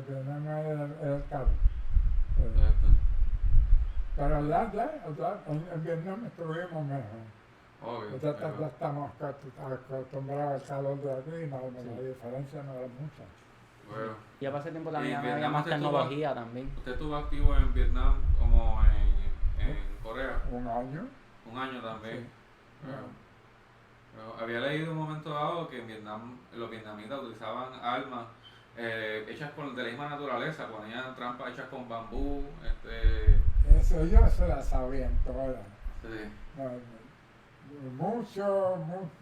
Vietnam era el calor. Exacto. Pero allá en Vietnam estuvimos mejor. Obvio. Ya pero- estamos acostumbrados al calor de aquí, la diferencia no era mucha. bueno. Y para ese tiempo Y también en había Vietnam más usted estuvo- tecnología también. ¿Usted estuvo activo en Vietnam como en Corea? Un año. Un año también. Sí. Pero había leído un momento dado que en Vietnam los vietnamitas utilizaban armas hechas de la misma naturaleza, ponían trampas hechas con bambú. Eso ellos se la sabían todas. Sí.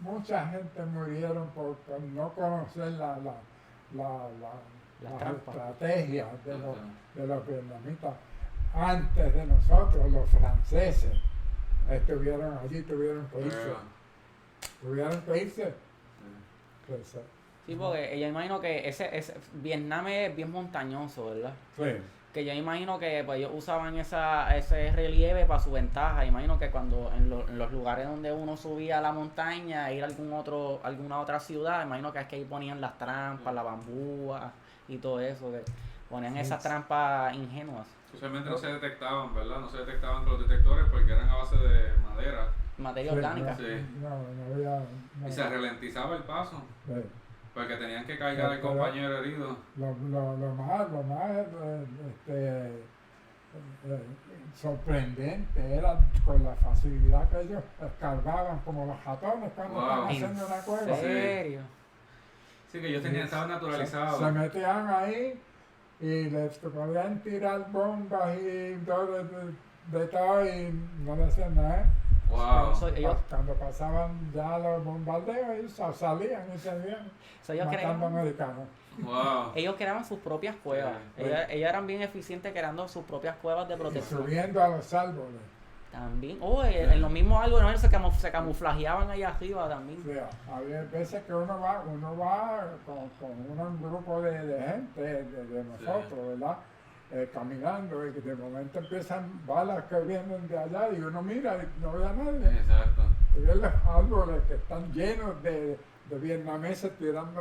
Mucha gente murieron por no conocer las trampas. estrategias Ajá. de los vietnamitas. Antes de nosotros, los franceses estuvieron allí, tuvieron que irse. Pues, Sí, porque ella imagino que ese Vietnam es bien montañoso, ¿verdad? sí. Que yo imagino que pues ellos usaban ese relieve para su ventaja. Imagino que cuando en los lugares donde uno subía a la montaña, a ir a alguna otra ciudad, imagino que es que ahí ponían las trampas, la bambúa y todo eso, que ponían esas trampas ingenuas. Usualmente no se detectaban, ¿verdad? No se detectaban con los detectores porque eran a base de madera. Materia orgánica. Sí. No había. Y se ralentizaba el paso Sí. porque tenían que cargar al compañero herido. Lo más sorprendente era con la facilidad que ellos escarbaban como los ratones cuando estaban haciendo una cueva. ¿En serio? Sí, que ellos estaban naturalizados. Se metían ahí y les podían tirar bombas y todo de todo y no le hacían nada. Wow. Cuando pasaban ya los bombardeos, ellos salían y seguían matando americanos. Wow. Ellos creaban sus propias cuevas. Sí. Ellos eran bien eficientes creando sus propias cuevas de Y protección. subiendo a los árboles. También. En los mismos árboles se camuflajeaban allá arriba también. O sea, había veces que uno va con un grupo de gente, de nosotros, ¿verdad? Caminando y que de momento empiezan balas que vienen de allá y uno mira y no ve a nadie. Exacto. Y ven los árboles que están llenos de vietnameses tirando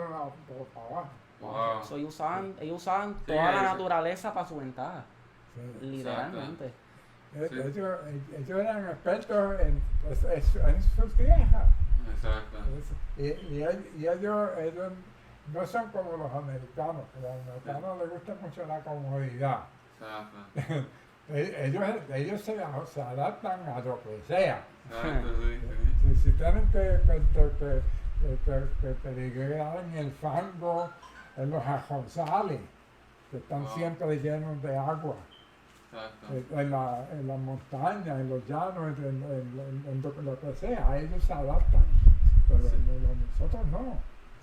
para abajo. Wow. So, ellos usaban toda la naturaleza para su ventaja. Sí. Literalmente. Sí. Ellos eran expertos en sus tierras. Exacto. Y ellos no son como los americanos, que a los americanos les gusta mucho la comodidad. Exacto. ellos se adaptan a lo que sea. Exacto, sí. Si tienen que peregrinar en el fango, en los ajonzales, que están siempre llenos de agua. Exacto. En la montaña, en los llanos, en lo que sea, ellos se adaptan, pero nosotros no.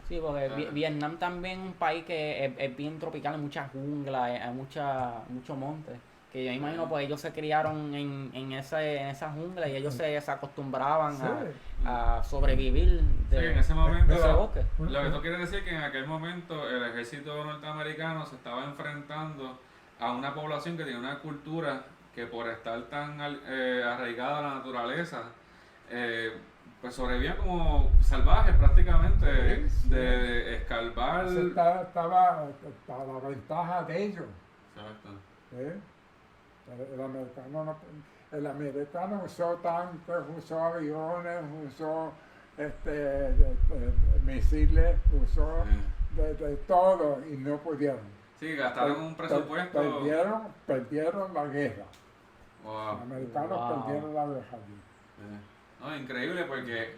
Sí, porque Vietnam también es un país que es bien tropical, hay mucha jungla, hay mucho monte. Que yo imagino pues ellos se criaron en esa jungla y ellos se acostumbraban a sobrevivir en ese momento. de ese bosque. Lo que esto quiere decir que en aquel momento el ejército norteamericano se estaba enfrentando a una población que tenía una cultura que por estar tan arraigada a la naturaleza, pues sobrevivían como salvajes prácticamente, de escarbar. Estaba la ventaja de ellos. Exacto. El americano usó tanques, usó aviones, usó misiles, usó de todo y no pudieron. Sí, gastaron un presupuesto. Perdieron la guerra. Wow. Los americanos perdieron la guerra allí. No, increíble porque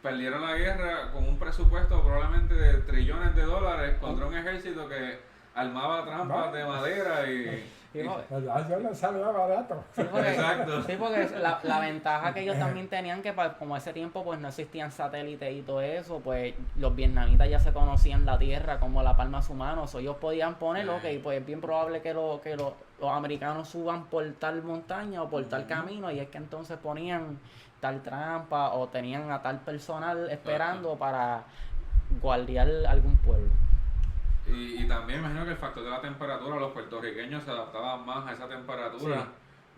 perdieron la guerra con un presupuesto probablemente de trillones de dólares contra un ejército que armaba trampas de madera y Yo les salía barato. Sí, porque, exacto. Sí, porque la ventaja que ellos también tenían que como ese tiempo pues no existían satélites y todo eso, pues los vietnamitas ya se conocían la tierra como la palma de su mano, so ellos podían ponerlo, que pues es bien probable que los americanos suban por tal montaña o por tal camino y es que entonces ponían tal trampa o tenían a tal personal esperando para guardiar algún pueblo. Y también imagino que el factor de la temperatura, los puertorriqueños se adaptaban más a esa temperatura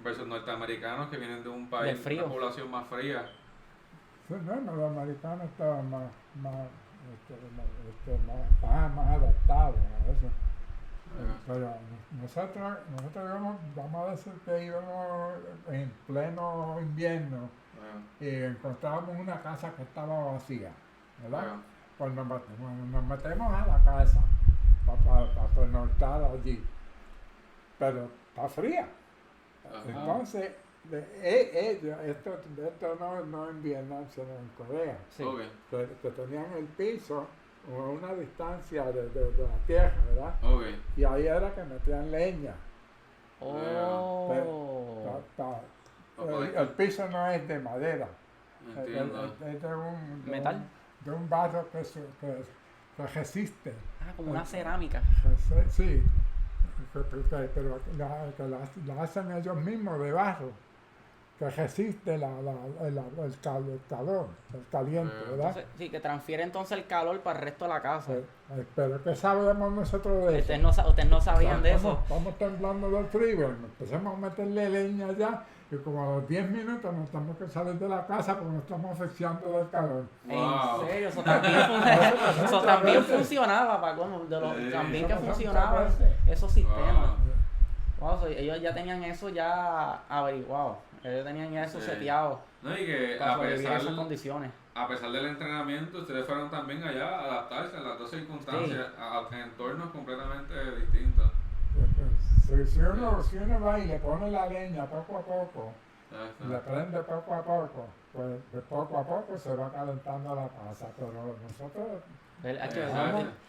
versus norteamericanos que vienen de un país, de una población más fría. Sí, no, los americanos estaban más adaptados a eso. Pero nosotros vamos a decir que íbamos en pleno invierno y encontrábamos una casa que estaba vacía, ¿verdad? Pues nos metemos a la casa para pernoctar allí, pero está fría. Entonces, esto no en Vietnam, sino en Corea, que tenían el piso a una distancia de la tierra, ¿verdad? Y ahí era que metían leña. El piso no es de madera, es de un metal, de un barro que resiste. Como una cerámica. Sí, pero la hacen ellos mismos de barro. que resiste el calor, el caliente, ¿verdad? Entonces, sí, que transfiere entonces el calor para el resto de la casa. Pero ¿qué sabemos nosotros de eso? Ustedes no sabían de eso. Estamos temblando del frío, empezamos a meterle leña allá y como a los 10 minutos nos tenemos que salir de la casa porque nos estamos asfixiando del calor. Wow. En serio, eso también funcionaba, también que funcionaban esos sistemas. Wow, ellos ya tenían eso ya averiguado, ellos tenían ya eso seteado No, y que para sobrevivir esas condiciones. a pesar del entrenamiento, ustedes fueron también allá a adaptarse a las dos circunstancias, a entornos completamente distintos. Si uno va y le pone la leña poco a poco, le prende poco a poco, pues poco a poco se va calentando la casa, pero nosotros...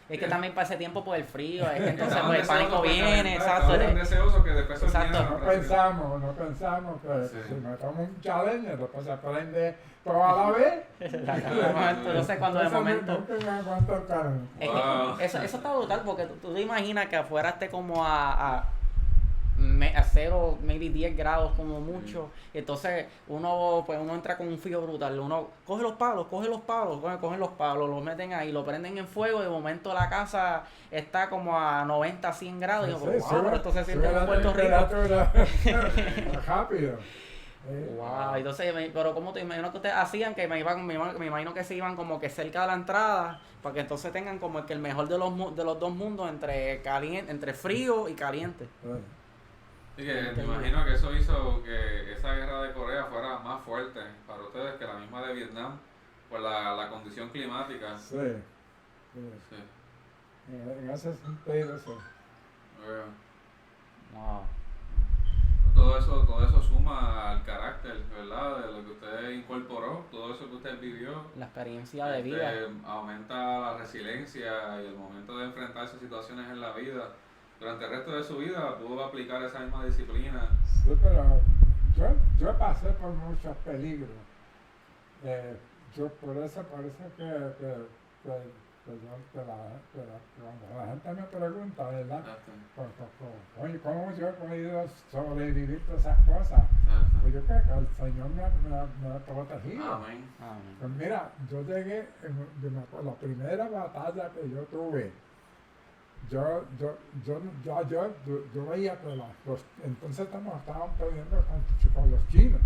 Es que también para ese tiempo por el frío, es que entonces Estaban pues, el pánico deseosos de viene, calentar, exacto. estaban deseosos que después se Exacto. unieran No pensamos que si metemos un challenge, después se prende toda la vez. Entonces cuando de momento... Nunca me aguanto el calor. Es Wow. que eso está brutal porque tú te imaginas que afuera esté como a 0, maybe 10 grados como mucho. Y entonces uno entra con un frío brutal. Uno cogen los palos, los meten ahí, lo prenden en fuego y de momento la casa está como a 90, 100 grados. Y yo, wow, pero esto se siente en Puerto Rico. Rápido. Wow, entonces, pero como te imagino que ustedes hacían, que me imagino que se iban como que cerca de la entrada, para que entonces tengan como que el mejor de los dos mundos entre frío y caliente. Sí, que me imagino que eso hizo que esa guerra de Corea fuera más fuerte para ustedes que la misma de Vietnam, por la condición climática. Sí. Sí. En ese sentido, sí. Wow. Todo eso suma al carácter, ¿verdad? De lo que usted incorporó, todo eso que usted vivió. La experiencia de vida. Aumenta la resiliencia y el momento de enfrentarse a situaciones en la vida. Durante el resto de su vida pudo aplicar esa misma disciplina. Sí, pero yo pasé por muchos peligros. Por eso que cuando la gente me pregunta, ¿verdad? Oye, ¿cómo yo he podido sobrevivir todas esas cosas? Pues yo creo que el Señor me ha protegido. Amén. Pues mira, yo llegué, la primera batalla que yo tuve, yo veía que entonces estaban peleando con los chinos.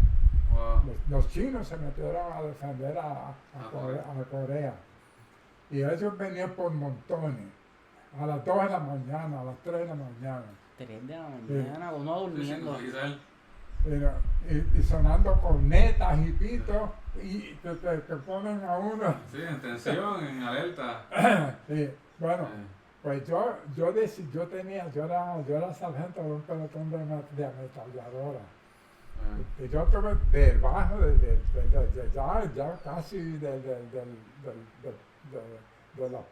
Wow. Los chinos se metieron a defender a Corea. Y ellos venían por montones. A las 2 de la mañana, a las 3 de la mañana. 3 de la mañana, uno durmiendo. Y sonando cornetas y pitos y te ponen a uno. Sí, en tensión, en alerta. Sí, bueno. Pues yo era sargento de un pelotón de ametralladora. Y yo estuve debajo ya casi de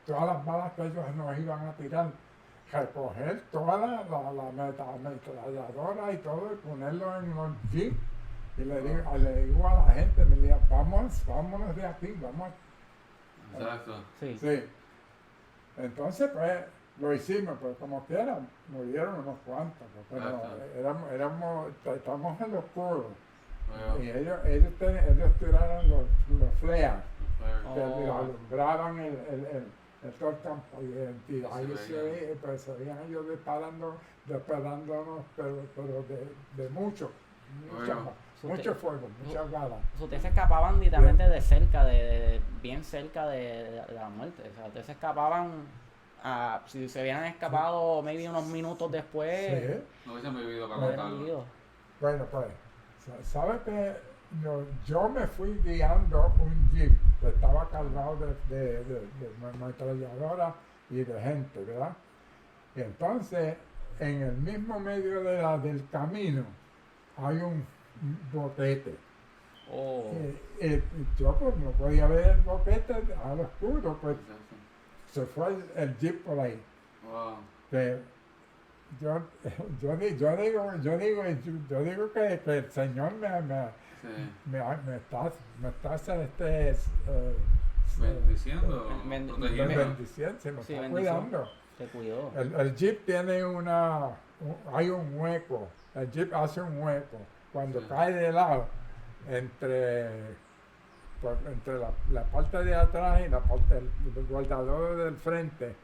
todas las balas que ellos nos iban a tirar, recoger toda la ametralladora y todo y ponerlo en los jeeps. Y le digo a la gente, me decía, vámonos de aquí, vamos. Exacto. Sí. Entonces, pues, lo hicimos, pero como quiera, murieron unos cuantos, pero estábamos en los oscuro. Y ellos tiraron los flares, que alumbraban todo el campo, y ahí se veían ellos disparándonos, pero de mucho fuego, muchas balas. Ustedes se escapaban literalmente de cerca, bien cerca de la muerte. O sea, ustedes se escapaban, si se hubieran escapado maybe unos minutos después. Sí. No hubiesen vivido para contarlo. Bueno, pues, ¿sabes qué? Yo me fui guiando un jeep que estaba cargado de ametralladora y de gente, ¿verdad? Y entonces, en el mismo medio del camino, hay un boquete. Yo pues no podía ver el boquete al oscuro, pues se fue el jeep por ahí. Wow. Yo digo que el Señor me está bendiciendo, bendiciendo, se me está cuidando. Te cuidó. El jeep tiene hay un hueco, el jeep hace un hueco cuando Sí. cae de lado, entre la parte de atrás y la parte del guardador del frente,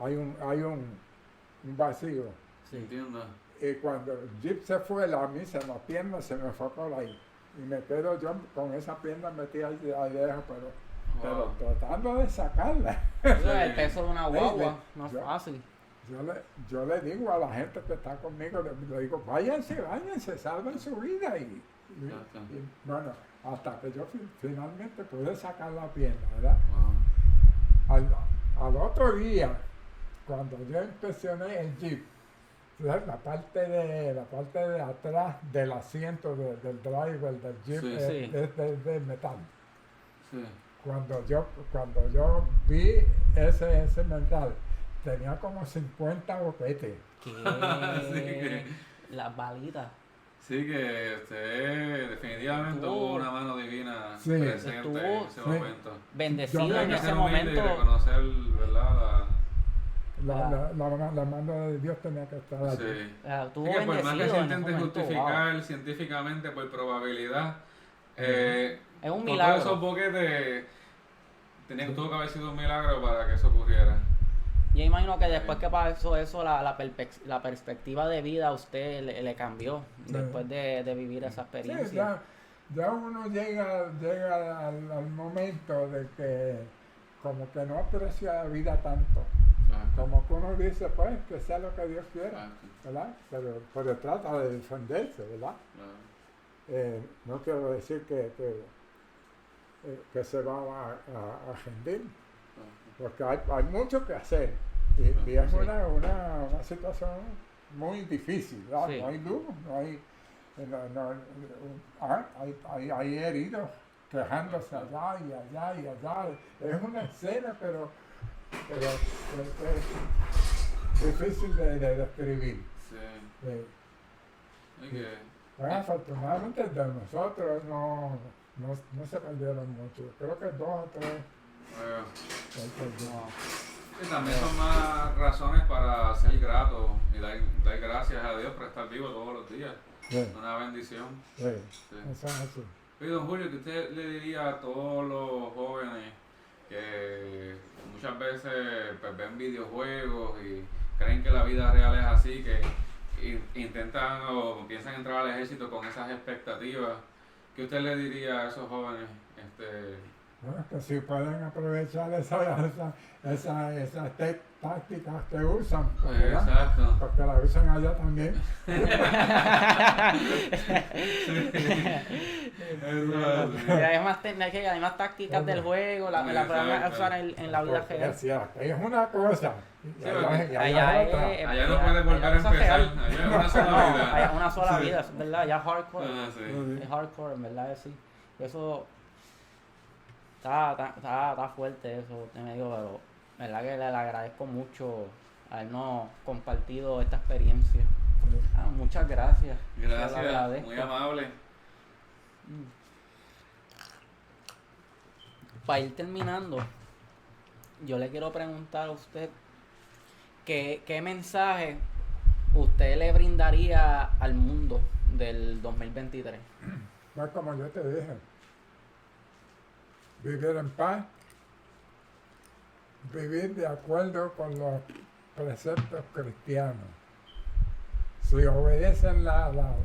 un vacío. Sí. Entiendo. Y cuando el jeep se fue, la pierna se me fue por ahí. Y me quedo yo con esa pierna metida ahí debajo, pero tratando de sacarla. Eso es el peso de una Ey, guagua, no es yo- fácil. Yo le digo a la gente que está conmigo, le digo, váyanse, salven su vida. Exacto. Y bueno, hasta que yo finalmente pude sacar la pierna, ¿verdad? Wow. Al otro día, cuando yo inspeccioné el Jeep, ¿sabes? La parte de atrás del asiento del driver del Jeep Sí. Sí. es de metal. Sí. Cuando yo vi ese metal, tenía como 50 boquetes. Que Sí, que- las balitas. Sí, que usted definitivamente Estuvo- tuvo una mano divina Sí. presente Estuvo- en ese sí. momento. Bendecido Yo- Hay en que ese ser humilde y momento. reconocer, ¿verdad? La mano de Dios tenía que estar allí. Sí. Estuvo Así que por más que bendecido se en ese intente momento, justificar científicamente por probabilidad, Es un con milagro. todos esos boquetes tuvo que haber sido un milagro para que eso ocurriera. Yo imagino que después que pasó eso, la perspectiva de vida a usted le cambió después de vivir esa Sí, experiencia. ya uno llega al momento de que como que no aprecia la vida tanto. Exacto. Como que uno dice, pues, que sea lo que Dios quiera, Exacto. ¿verdad? Pero trata de defenderse, ¿verdad? Claro. No quiero decir que se va a rendir, porque hay mucho que hacer. Y es Sí. una situación muy difícil, ¿verdad? Sí. No hay luz, hay heridos quejándose allá y allá y allá. Es una escena, pero es difícil de describir. Sí. Sí. Hay que- Bueno, afortunadamente de nosotros no se perdieron mucho. Creo que 2 o 3 bueno. se perdieron. Y también son más razones para ser grato y dar gracias a Dios por estar vivo todos los días. Sí, Una bendición. sí, Sí. eso es así. Oye, don Julio, ¿qué usted le diría a todos los jóvenes que muchas veces pues, ven videojuegos y creen que la vida real es así, que intentan o piensan entrar al ejército con esas expectativas? ¿Qué usted le diría a esos jóvenes? Bueno, que si pueden aprovechar esas tácticas que usan, ¿verdad? Exacto. Porque la usan allá también. Eso es. Y hay más tácticas del juego, la podemos usar en la vida Porque real. si aquí es una cosa, y porque allá Allá es otra. es- Allá no puede volver a allá empezar. real. Allá es una sola No, vida. hay una sola Sí. vida, es verdad, ya hardcore. Ah, sí. Es hardcore, en verdad, sí. Eso está fuerte eso, te me digo, pero verdad que le agradezco mucho habernos compartido esta experiencia. Muchas gracias. Te lo Gracias, agradezco. muy amable. Para ir terminando, yo le quiero preguntar a usted qué mensaje usted le brindaría al mundo del 2023. Pues como yo te dije, vivir en paz, vivir de acuerdo con los preceptos cristianos. Si obedecen lo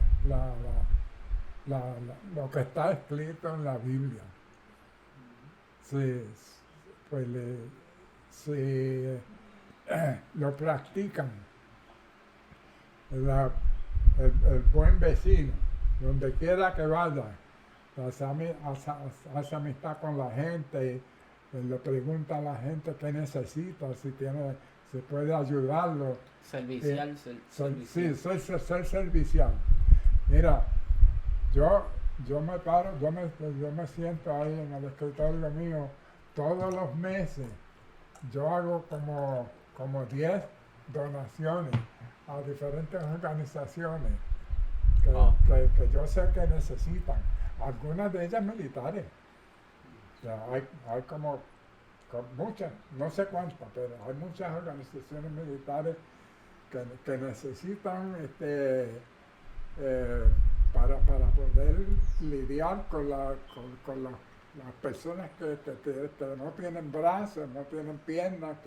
que está escrito en la Biblia. Si lo practican, el buen vecino, donde quiera que vaya, hace amistad con la gente, le pregunta a la gente qué necesita, si puede ayudarlo. Servicial, Sí, ser servicial. Mira, yo me paro, yo me siento ahí en el escritorio mío todos los meses. Yo hago como 10 donaciones a diferentes organizaciones que yo sé que necesitan. Algunas de ellas militares. O sea, hay como muchas, no sé cuántas, pero hay muchas organizaciones militares que necesitan para poder lidiar con las personas que no tienen brazos, no tienen piernas,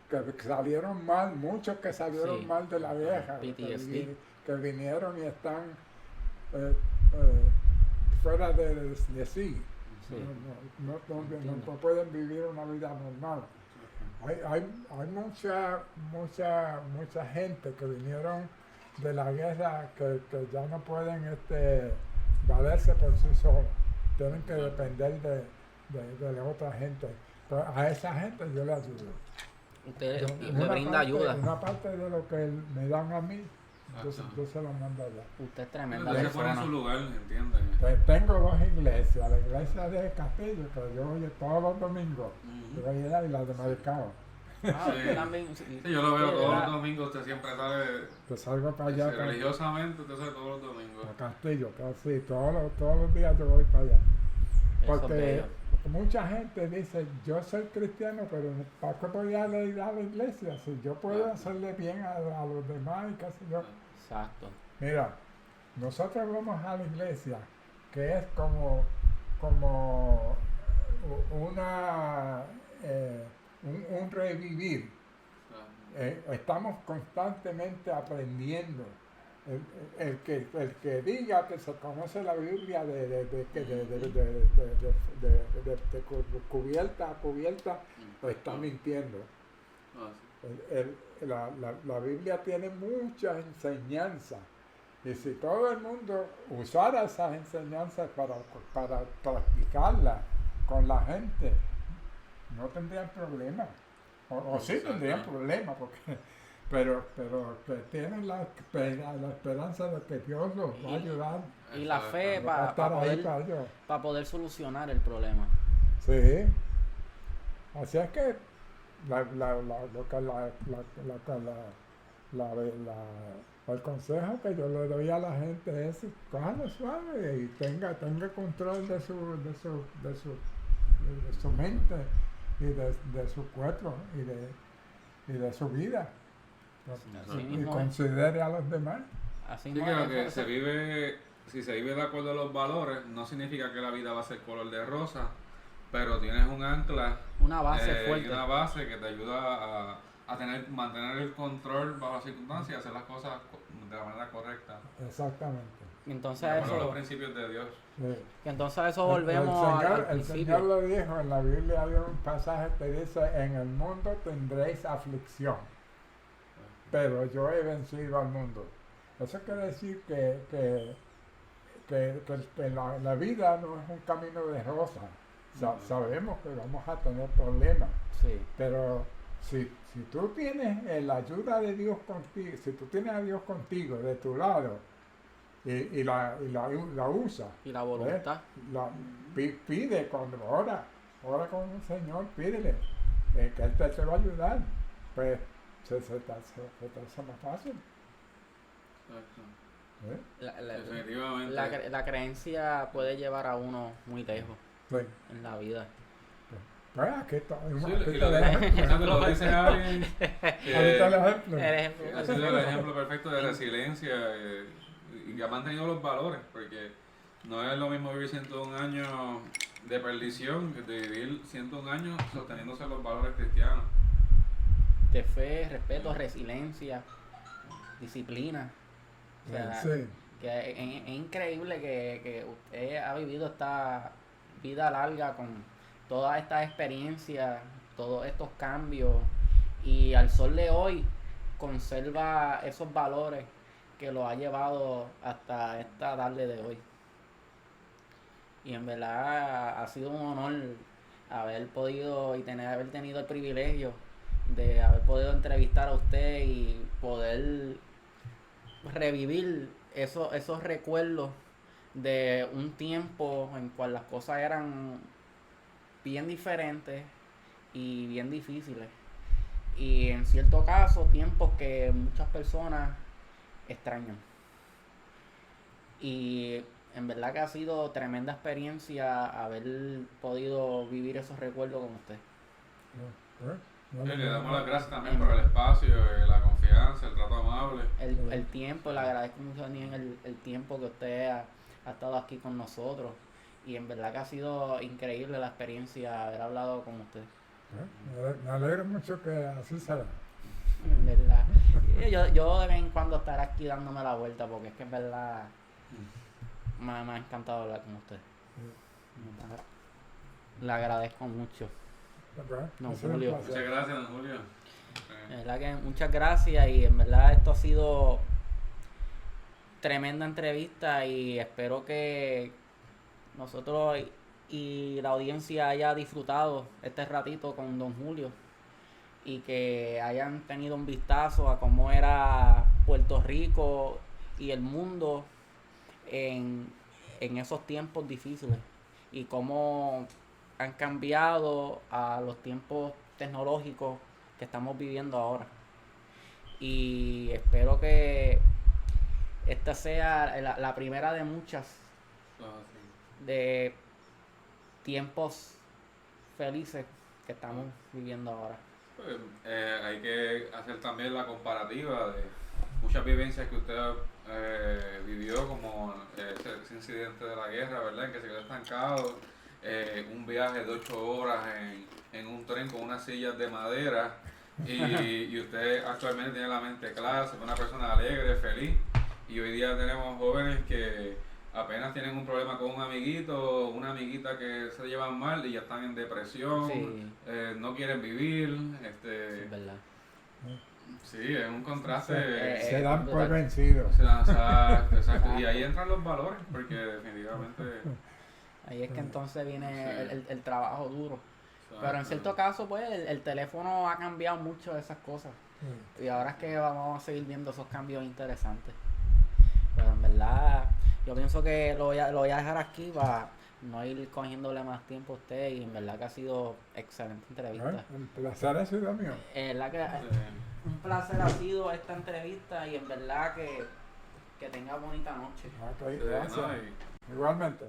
que salieron mal, muchos que salieron Sí. mal de la guerra, PTSD. que vinieron y están fuera de sí. Sí. No pueden vivir una vida normal. Hay mucha gente que vinieron de la guerra que ya no pueden valerse por sí solos. Tienen que depender de la otra gente. Pero a esa gente yo le ayudo. Usted le Una brinda parte- ayuda. Una parte de lo que me dan a mí, yo se lo mando allá. Usted es tremenda Usted se pone en persona. su lugar, ¿entiendes? Tengo dos iglesias, la iglesia de Castillo, que yo voy todos los domingos, yo voy allá, y la de Maricao. Ah, Sí. usted también. Sí, yo lo veo Sí, todos ¿verdad? los domingos, usted siempre sale Que salgo para allá, religiosamente, usted sale todos los domingos. a Castillo, casi todos los días yo voy para allá. Eso es Porque bello. mucha gente dice, yo soy cristiano, pero ¿para qué voy a ir a la iglesia? Si yo puedo hacerle bien a los demás y qué sé yo. Exacto. Mira, nosotros vamos a la iglesia, que es como un revivir. Estamos constantemente aprendiendo. El que diga que se conoce la Biblia de cubierta a cubierta, pues está mintiendo. La Biblia tiene muchas enseñanzas, y si todo el mundo usara esas enseñanzas para practicarlas con la gente, no tendrían problema. O sí tendrían problemas, pero que tienen la esperanza de que Dios los va a ayudar. Y la fe Va a estar ahí para para ellos. poder solucionar el problema. Sí. Así es que el consejo que yo le doy a la gente es cójalo suave y tenga control de su mente y de su cuerpo y de su vida. Así Y mismo es. considere a los demás. Así Sí, mismo creo es. que se vive, si se vive de acuerdo a los valores, no significa que la vida va a ser color de rosa, pero tienes un ancla, Una base y fuerte. una base que te ayuda a mantener el control bajo las circunstancias y hacer las cosas de la manera correcta. Exactamente. Entonces De acuerdo a los eso, principios de Dios. Sí. entonces a eso volvemos al el principio. Señor lo dijo, en la Biblia hay un pasaje que dice, en el mundo tendréis aflicción, pero yo he vencido al mundo. Eso quiere decir que la vida no es un camino de rosa. Sabemos que vamos a tener problemas, Sí. pero si tú tienes la ayuda de Dios contigo, si tú tienes a Dios contigo, de tu lado, y la usas, Y la voluntad. pide cuando ora con el Señor, pídele que Él te va a ayudar, pues se te hace más fácil. ¿eh? Definitivamente. La creencia puede llevar a uno muy lejos Sí. en la vida. Pues aquí está, Sí, aquí y está lo, el ejemplo. quizás te lo dice alguien Ahí está el ejemplo. Eres ha sido el ejemplo perfecto de resiliencia y que ha mantenido los valores, porque no es lo mismo vivir 101 años de perdición que de vivir 101 años sosteniéndose los valores cristianos. de fe, respeto, resiliencia, disciplina. O sea, Sí. que es increíble que usted ha vivido esta vida larga con todas estas experiencias, todos estos cambios, y al sol de hoy conserva esos valores que lo ha llevado hasta esta tarde de hoy. Y en verdad ha sido un honor haber podido y haber tenido el privilegio de haber podido entrevistar a usted y poder revivir esos recuerdos de un tiempo en cual las cosas eran bien diferentes y bien difíciles, y en cierto caso tiempos que muchas personas extrañan. Y en verdad que ha sido tremenda experiencia haber podido vivir esos recuerdos con usted. Pues, Le damos las gracias también por el espacio y la confianza confianza, el trato amable. el tiempo, le agradezco mucho a Daniel el tiempo que usted ha estado aquí con nosotros. Y en verdad que ha sido increíble la experiencia haber hablado con usted. Me alegro mucho que así será. En verdad. Yo de vez en cuando estaré aquí dándome la vuelta porque es que en verdad me ha encantado hablar con usted. En verdad, le agradezco mucho. No, Ha sido un Julio. placer. Muchas gracias, don Julio. En verdad que muchas gracias y en verdad esto ha sido tremenda entrevista y espero que nosotros y la audiencia haya disfrutado este ratito con don Julio y que hayan tenido un vistazo a cómo era Puerto Rico y el mundo en esos tiempos difíciles y cómo han cambiado a los tiempos tecnológicos que estamos viviendo ahora. Y espero que esta sea la primera de muchas de tiempos felices que estamos viviendo ahora. Pues, hay que hacer también la comparativa de muchas vivencias que usted vivió, como ese incidente de la guerra, ¿verdad? En que se quedó estancado, un viaje de 8 horas en un tren con unas sillas de madera, y usted actualmente tiene la mente clara, es una persona alegre, feliz, y hoy día tenemos jóvenes que apenas tienen un problema con un amiguito, una amiguita que se llevan mal y ya están en depresión, Sí. No quieren vivir, Es verdad. sí, es un contraste. Se dan por brutal. vencidos. Exacto, exacto. Y ahí entran los valores, porque definitivamente. Ahí es que entonces viene Sí. el trabajo duro. Pero en Exacto. cierto caso, pues, el teléfono ha cambiado mucho de esas cosas. Y ahora es que vamos a seguir viendo esos cambios interesantes. Pero en verdad, yo pienso que lo voy a dejar aquí para no ir cogiéndole más tiempo a usted. Y en verdad que ha sido excelente entrevista. El placer ha sido mío. En verdad que un placer ha sido esta entrevista y en verdad que tenga bonita noche. Ok, Sí, gracias. ¿no? Y Igualmente.